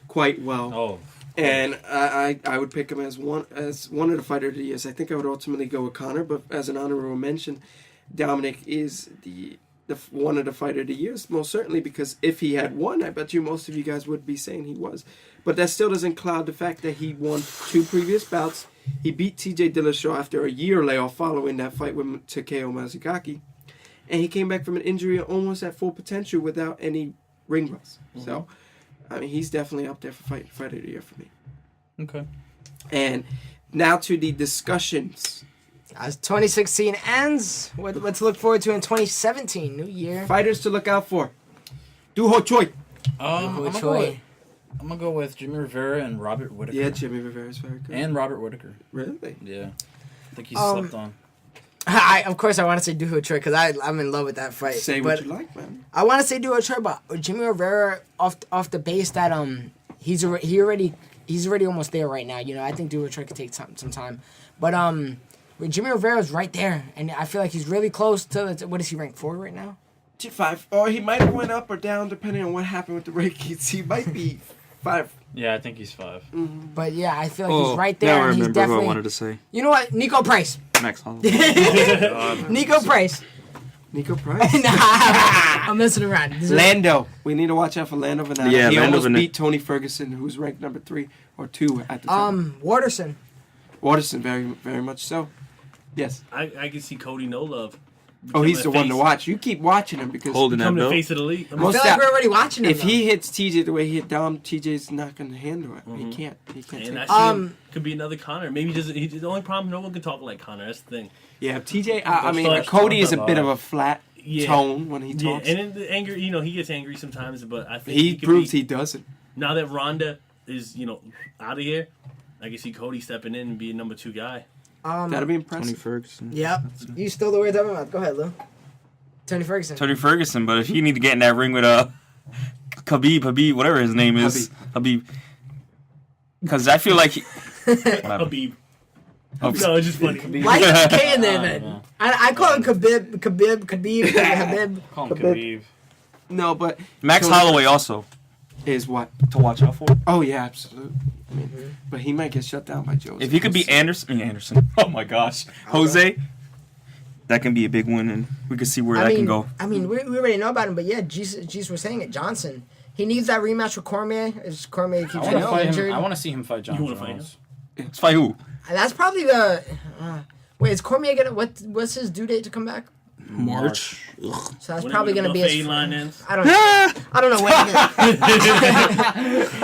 quite well. Oh. And I would pick him as one of the fighter of the years. I think I would ultimately go with Conor, but as an honorable mention, Dominic is the one of the fighter of the years, most certainly, because if he had won, I bet you most of you guys would be saying he was. But that still doesn't cloud the fact that he won 2 previous bouts. He beat TJ Dillashaw after a year layoff following that fight with Takeo Mizugaki. And he came back from an injury almost at full potential without any ring rust. So, I mean, he's definitely up there for fighter of the year for me. Okay. And Now to the discussions. As 2016 ends, what to look forward to in 2017, new year. Fighters to look out for. Do Ho Choi. I'm gonna go with Jimmy Rivera and Robert Whitaker. Yeah, Jimmy Rivera's very good. And Robert Whitaker. Really? Yeah. I think he's slept on. Of course, I want to say Duho Troy because I'm in love with that fight. Say but what you like, man. I want to say Duho Troy, but Jimmy Rivera off the base that he's already almost there right now. You know, I think Duho Troy could take some time, but Jimmy Rivera's right there, and I feel like he's really close to what is he ranked 4 right now? 5. Or he might have went up or down depending on what happened with the rankings. He might be 5. Yeah, I think he's 5. Mm-hmm. But yeah, I feel like he's right there. Now I and he's remember who definitely, I wanted to say. You know what? Nico Price. Max Holloway. Nico Price. Nico Price? Nah, I'm messing around. Lando. We need to watch out for Lando Venata. Yeah, he Lando almost Venata. beat Tony Ferguson, who's ranked number 3 or 2 at the time. Waterson. Waterson, very, very much so. Yes. I can see Cody No Love. Oh, he's the one to watch. You keep watching him because Holding that Become the belt. face of the league. I feel like we're already watching him. if he hits TJ the way he hit Dom, TJ's not going to handle it. He can't. He can't. And I Take see him could be another Connor. Maybe the only problem, no one can talk like Connor. That's the thing. Yeah, TJ. I mean, But- Cody is a bit of a flat Yeah. tone when he Yeah, talks. and in the anger, he gets angry sometimes. But I think he could proves be, he doesn't. now that Ronda is out of here, I can see Cody stepping in and being number 2 guy. That'll be Tony impressive. Ferguson. Yep. You stole the words out of my mouth. Go ahead, Lou. Tony Ferguson. Tony Ferguson, but if he need to get in that ring with Khabib, whatever his name is, Khabib. Because I feel like Habib. Oh, No, it's just funny. Why you put K in there then? I call him Khabib, Habib. Call him Khabib. No, but Max Cody Holloway also is what? to watch out for. Oh yeah, absolutely. I mean, but he might get shut down by Joe. If he could beat Anderson. Oh my gosh, Jose. That can be a big win, and we can see where that can go. I mean, we already know about him, but yeah, Jesus was saying it. Johnson. He needs that rematch with Cormier. As Cormier keeps getting injured. I want to see him fight John You wanna fight Jones. Let's fight who? And that's probably the. Wait, is Cormier gonna what's his due date to come back? March. So that's Whenever probably the gonna be buffet his. line ends. I don't know when.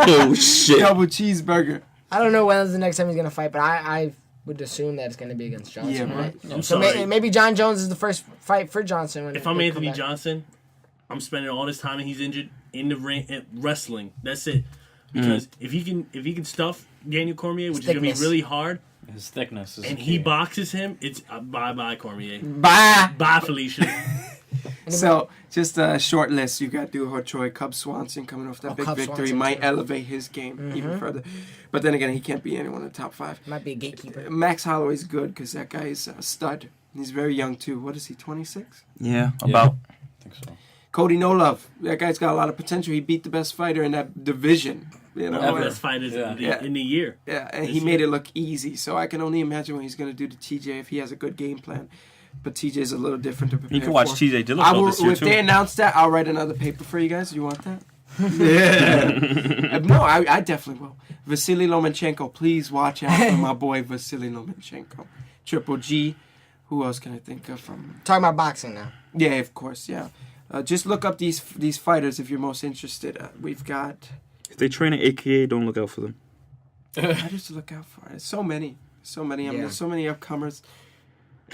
Oh shit. double cheeseburger. I don't know when's the next time he's gonna fight, but I would assume that it's gonna be against Johnson, Yeah, right? I'm So sorry. maybe John Jones is the first fight for Johnson. When If I'm they Anthony come back. Johnson, I'm spending all this time and he's injured in the ring wrestling. That's it. Because if he can stuff Daniel Cormier, which is gonna be Thickness. really hard, His thickness is. and he boxes him, it's bye Cormier, Bye. bye Felicia. So, just a short list. You got Duho Choi, Cub Swanson coming off that big Cub victory. Swanson, Might too. elevate his game even further. But then again, he can't be anyone in the top 5. Might be a gatekeeper. Max Holloway's good because that guy is a stud. He's very young too. What is he, 26? Yeah, about. I think so. Cody No Love. That guy's got a lot of potential. He beat the best fighter in that division. You know, One of the Ever. best fighters Yeah. in the year. yeah, and This he made year. it look easy. So I can only imagine what he's going to do to TJ if he has a good game plan. But TJ's a little different to prepare You can watch for. TJ Dillashaw I will, this year if too. they announce that, I'll write another paper for you guys. You want that? Yeah. No, I definitely will. Vasily Lomachenko, please watch out for my boy Vasily Lomachenko. Triple G. Who else can I think of from? Talking about boxing now. Yeah, of course, yeah. Just look up these fighters if you're most interested. We've got If they train at AKA, don't look out for them. fighters to look out for. There's so many. I mean, Yeah. there's so many upcomers.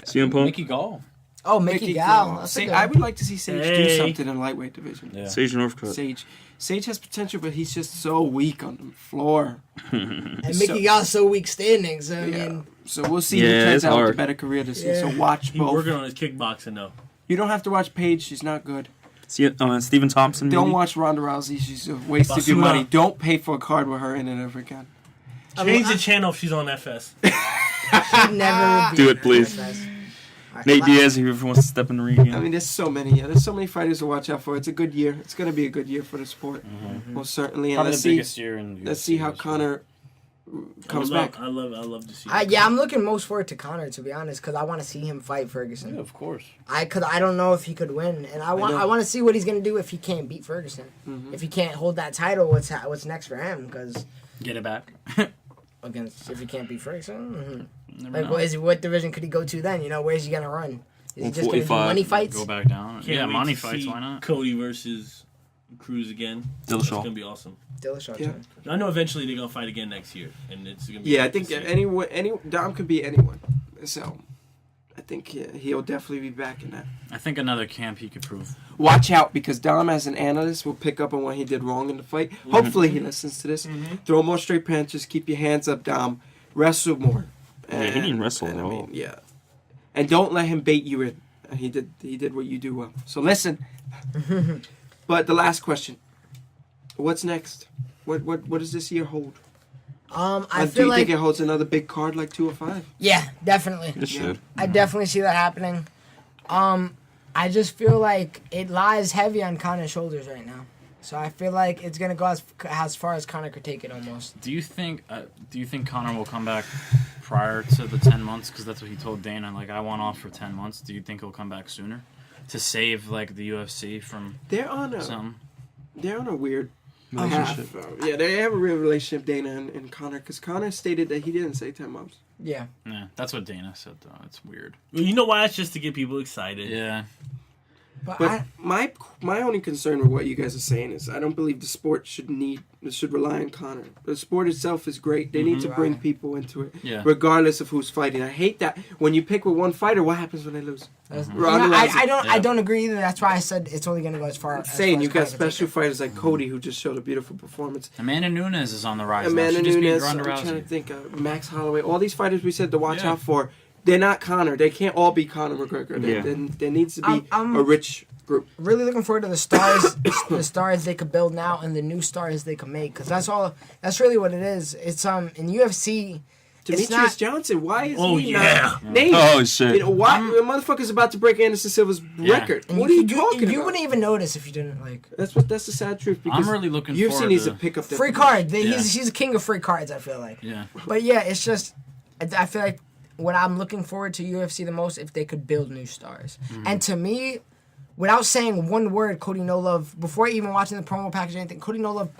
CM Punk, Mickey Gall. Oh, Mickey Gall. That's a good I one. would like to see Sage do Hey. something in the lightweight division. Yeah. Sage Northcutt. Sage has potential, but he's just so weak on the floor. And Mickey Gall's so weak standing, so I Yeah. mean, So we'll see Yeah, who turns it's out with a hard. better career this year. Yeah. So watch He's both. working on his kickboxing though. You don't have to watch Paige. She's not good. Stephen Thompson. Don't maybe? watch Ronda Rousey. She's a waste of your Basura. money. Don't pay for a card with her in it ever again. Change the channel if she's on FS. she'd never be Do it, please. Alright, Nate la- Diaz, if he ever wants to step in the ring again. I mean, there's so many. Yeah, there's so many fighters to watch out for. It's a good year. It's going to be a good year for the sport, most certainly. And Probably let's the see. biggest year in. Let's see how UFC. Connor comes back. I love to see. Yeah, I'm looking most forward to Connor, to be honest, because I want to see him fight Ferguson. Yeah, of course. I don't know if he could win, and I know. want to see what he's gonna do if he can't beat Ferguson. Mm-hmm. If he can't hold that title, what's next for him? Because Get it back. if he can't beat Ferguson, Never like know. what division could he go to then? You know, where's he gonna run? Is he just gonna do 145. money fights? Go back down. Can't yeah, wait money to fights. see Why not? Cody versus Cruz again. Dillashaw. That's gonna be awesome. Dillashaw. Yeah. I know eventually they're gonna fight again next year, and it's gonna be. Yeah, I great think to see. any Dom could be anyone. So I think he'll definitely be back in that. I think another camp he could prove. Watch out, because Dom, as an analyst, will pick up on what he did wrong in the fight. Hopefully he listens to this. Throw more straight punches. Keep your hands up, Dom. Wrestle more. Yeah, he didn't wrestle at all. Yeah. And don't let him bait you in. He did what you do well. So listen. But the last question. What's next? What does this year hold? I Do feel you like think it holds another big card like 205? yeah, definitely. It should. I definitely see that happening. I just feel like it lies heavy on Conor's shoulders right now. So I feel like it's gonna go as far as Conor could take it almost. Do you think Conor will come back prior to the 10 months? Because that's what he told Dana. Like, I want off for 10 months. Do you think he'll come back sooner to save like the UFC from They're on some? a weird Relationship. Yeah, they have a real relationship, Dana and Conor, because Conor stated that he didn't say 10 months. Yeah. Yeah, that's what Dana said though. It's weird. Well, you know why? It's just to get people excited. Yeah. But my only concern with what you guys are saying is I don't believe the sport should rely on Conor. The sport itself is great. They need to bring people into it, Yeah. regardless of who's fighting. I hate that when you pick with one fighter, what happens when they lose? Ronda No, Rousey. I don't agree either. That's why I said it's only gonna go as far. Saying as you've far got as Conor could special take fighters like Cody who just showed a beautiful performance. Amanda Nunes is on the rise. Amanda now. She just beat Nunes, Ronda I'm trying to Rousey. think, Max Holloway, all these fighters we said to watch Yeah. out for, they're not Conor. They can't all be Conor McGregor. There needs to be I'm a rich group. it. Really looking forward to the stars they could build now and the new stars they could make. Because that's really what it is. It's in UFC. Demetrius not- Johnson, why is Oh, he yeah. not named? Oh shit. You know, why the motherfucker's about to break Anderson Silva's record? And What are you could- talking You about? wouldn't even notice if you didn't like. That's the sad truth. Because I'm really looking UFC forward needs to to pick up that Free card. Yeah. He's a king of free cards. I feel like. Yeah. But yeah, it's just I feel like what I'm looking forward to UFC the most if they could build new stars. And to me, without saying one word, Cody No Love, before even watching the promo package or anything, Cody No Love,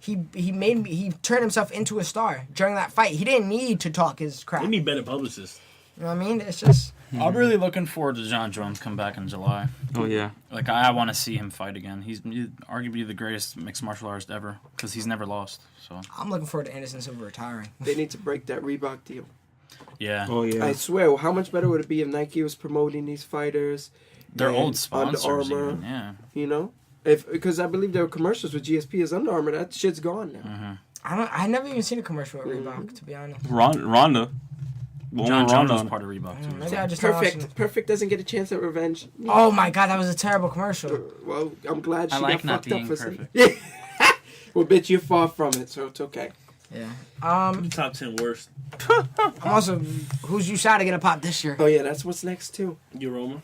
he turned himself into a star during that fight. He didn't need to talk his crap. They You need better publicists. know what I mean? It's just I'm really looking forward to John Jones come back in July. Oh yeah. Like, I want to see him fight again. He's arguably the greatest mixed martial artist ever because he's never lost. So I'm looking forward to Anderson Silva retiring. They need to break that Reebok deal. yeah, Oh yeah. I swear, how much better would it be if Nike was promoting these fighters? they're and old sponsors. Under Armour, Even. Yeah. you know? Because I believe there were commercials with GSP as Under Armour. That shit's gone now. I never even seen a commercial with Reebok, to be honest. Ronda. John Jones Ronda. was part of Reebok too. Maybe I just not watching it. Perfect doesn't get a chance at revenge. Oh my god, that was a terrible commercial. Well, I'm glad she I like got not fucked up being for perfect. saying. Well, bitch, you're far from it, so it's okay. Yeah. Top 10 worst. I'm also who's you shot to get a pop this year? Oh yeah, that's what's next too. Uroma.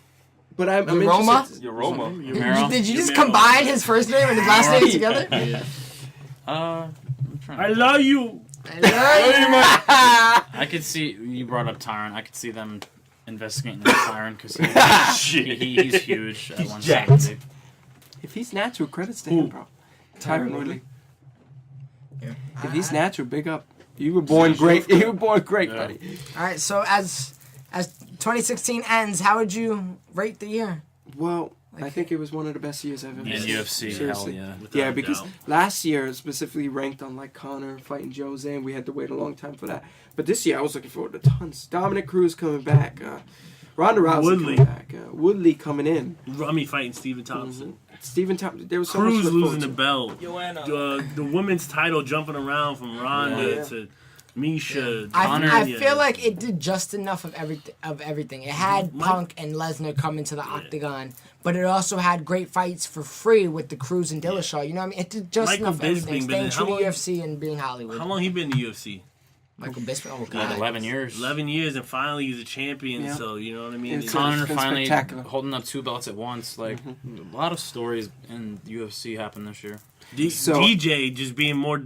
But I'm Roma? interested. Roma. Did you just Romero. combine his first name and his last name together? I'm trying I to- love you. I could see you brought up Tyron. I could see them investigating Tyron because he's huge at 170. If he's natural, credits to him, bro. Tyron Woodley. Yeah. If he's natural, big up. You were born great. You were born great, Yeah. buddy. All right, so as 2016 ends, how would you rate the year? Well, I think it was one of the best years I've ever In seen. UFC, hell Seriously. yeah. Without Yeah, a because doubt. last year specifically ranked on like Conor fighting Jose, and we had to wait a long time for that. But this year I was looking forward to tons. Dominic Cruz coming back, Ronda Rousey Woodley. coming back, Woodley coming in, Rummy fighting Stephen Thompson. Stephen Thompson. There was so much Cruz to look losing the forward belt. The women's title jumping around from Ronda Yeah. to Misha. I Yeah. feel like it did just enough of everything. It had Punk and Lesnar come into the octagon, but it also had great fights for free with the Cruz and Dillashaw. You know what I mean? It did just Michael enough of everything. Bisping, but Staying then true how to long- UFC and being Hollywood. How long he been in the UFC? Michael Bisping. Oh Like god. 11 years. 11 years, and finally he's a champion. Yeah. So you know what I mean. It's It's- Conor been finally spectacular. holding up 2 belts at once. Like, a lot of stories in UFC happened this year. So- DJ just being more,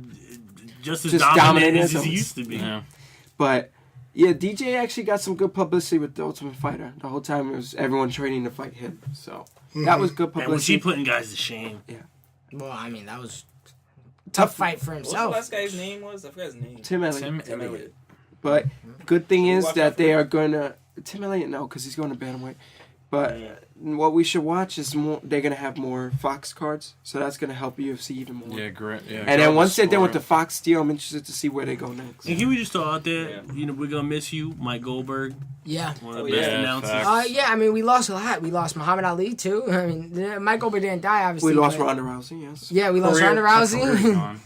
just as Just dominant dominating as as he always. used to be. Yeah. But yeah, DJ actually got some good publicity with the Ultimate Fighter. The whole time it was everyone training to fight him. So that was good And when she publicity. putting guys to shame. Well, I mean that was a tough fight for What's the himself. last guy's name was? I forgot his name. Tim Elliott. Tim Elliott. But good thing is Watch out that for they him. are going to Tim Elliott. No, because he's going to bantamweight. But what we should watch is more. They're gonna have more Fox cards, so that's gonna help UFC even more. Yeah, great. Yeah. And then once they're done with the Fox deal, I'm interested to see where they go next. And can we just throw out there, we're gonna miss you, Mike Goldberg, Yeah. one of the best announcers. facts. Yeah, I mean, we lost a lot. We lost Muhammad Ali, too. I mean, Mike Goldberg didn't die, obviously. We lost but- Ronda Rousey, yes. Yeah, we lost Ronda Career's Rousey. gone.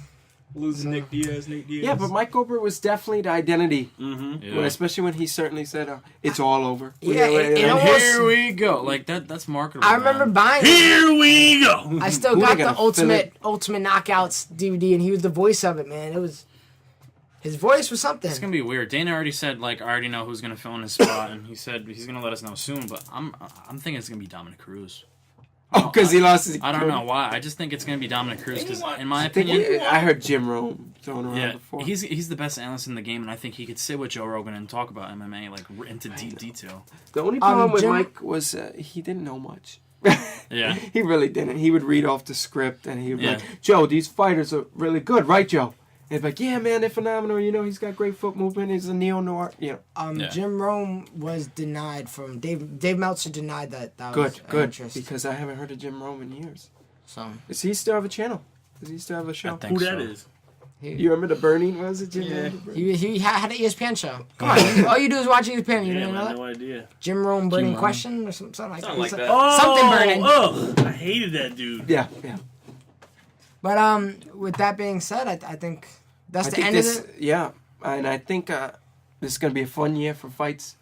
Losing Nate Diaz. Yeah, but Mike Goldberg was definitely the identity, Yeah. especially when he certainly said, "It's all over." Yeah, it And almost- here we go. Like that's marketable. I remember man. buying it. Here we go. I still Who got they the gonna Ultimate Knockouts DVD, and he was the voice of it, man. It was... His voice was something. It's gonna be weird. Dana already said like I already know who's gonna fill in his spot, and he said he's gonna let us know soon. But I'm thinking it's gonna be Dominic Cruz. Oh, because he lost his. I don't know why. I just think it's gonna be Dominic Cruz because in my I think opinion, I heard Jim Rome thrown around yeah, before. he's the best analyst in the game, and I think he could sit with Joe Rogan and talk about MMA like into deep detail. The only problem with Jim- Mike was he didn't know much. Yeah. He really didn't. He would read off the script and he would be Yeah. like, Joe, these fighters are really good, right, Joe? And he'd be like, yeah, man, they're phenomenal. He's got great foot movement. He's a neo-noir. Yeah. Jim Rome was denied from... Dave Meltzer denied that was Good, an good. interest. Because I haven't heard of Jim Rome in years. So, Does he still have a channel? Does he still have a show? I think Who so. that is? You remember the Burning? Was it Jim Rome? he had an ESPN show. Come on, all you do is watch ESPN. You Yeah, didn't I know had that? no idea. Jim Rome burning Rome. question or something like that. Something like that. Oh, Something burning. Oh, I hated that dude. Yeah. But with that being said, I think that's I the think end this, of it. yeah, and I think this is going to be a fun year for fights.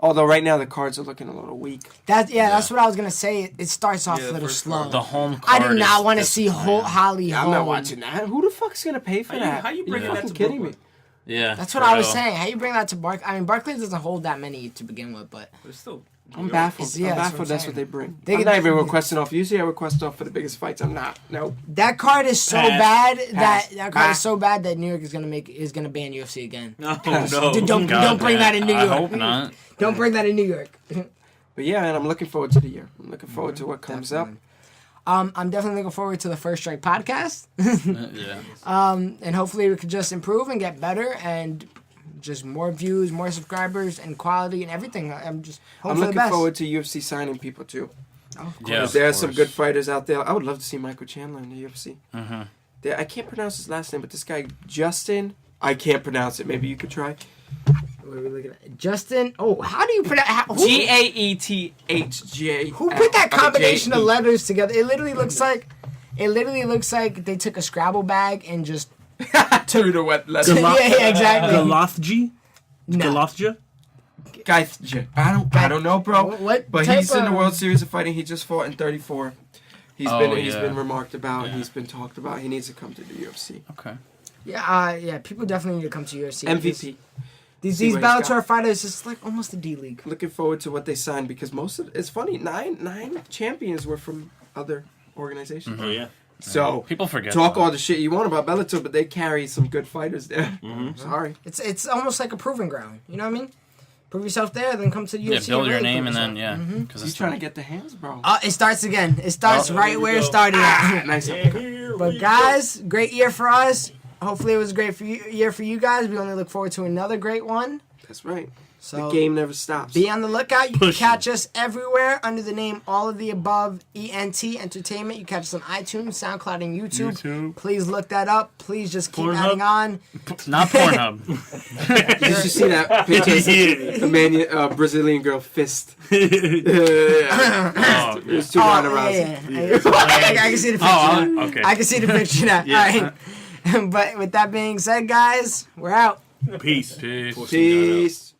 Although right now the cards are looking a little weak. That's what I was gonna say. It starts off Yeah, a the little first slow. card. The home I card do not is want to see disappointing. Holly I'm home. not watching that. Who the fuck's going to pay for that? How you bringing You're that fucking to kidding Brooklyn? me? Yeah. That's what for I was real. saying. How you bring that to Barkley? I mean, Barkley doesn't hold that many to begin with, but But it's still. I'm baffled. Yeah, I'm that's baffled what I'm that's saying. what they bring. They I'm get- not even requesting off. Usually I request off for the biggest fights. I'm not. No. that card is so Pass. bad Pass. that card Pass. is so bad that New York is gonna ban UFC again. No, Yes. no. Dude, don't God, bring man. that in New I York. hope not. Don't bring that in New York. But yeah, man, I'm looking forward to the year. I'm looking forward to what comes Definitely. I'm definitely looking forward to the First Strike podcast, Yeah. and hopefully we could just improve and get better and just more views, more subscribers, and quality and everything. I'm just I'm hoping for the looking best. forward to UFC signing people too. Oh, Yeah. Because of there are some course. good fighters out there. I would love to see Michael Chandler in the UFC. Mm-hmm. I can't pronounce his last name, but this guy Justin, I can't pronounce it. Maybe you could try. What are we looking at? Justin. Oh, how do you pronounce? GAETHJ. Who put that combination of letters together? It literally looks like they took a Scrabble bag and just Threw the wet letter. yeah, exactly. Galothji? No. Galothja? I don't know, bro. What But type he's in the of- World Series of Fighting. He just fought in 34. He's Oh, been yeah. remarked about. Yeah. He's been talked about. He needs to come to the UFC. Okay. Yeah, people definitely need to come to UFC. MVP. These See what he's Bellator got. fighters is like almost the D League. Looking forward to what they signed because most of it's funny. Nine champions were from other organizations. Oh, yeah. So People forget. talk that. all the shit you want about Bellator, but they carry some good fighters there. Sorry. It's almost like a proving ground. You know what I mean? Prove yourself there, then come to the UFC. Yeah, build your really name prove and then yourself. yeah. Because He's trying to get the hands, bro. It starts again. It starts Oh, right here we where it go. started. Nice. But guys, great year for us. Hopefully it was a great year for you guys. We only look forward to another great one. That's right. So The game never stops. be on the lookout. You can Push catch us everywhere under the name All of the Above ENT Entertainment. You catch us on iTunes, SoundCloud, and YouTube. Please look that up. Please just keep Pornhub? adding on. Not Pornhub. Did you see that picture? A Brazilian girl fist. Oh, It was too Ronda Rousey. I can see the picture. okay. I can see the picture now. Yeah. All right. But with that being said, guys, we're out. Peace. Peace. Peace.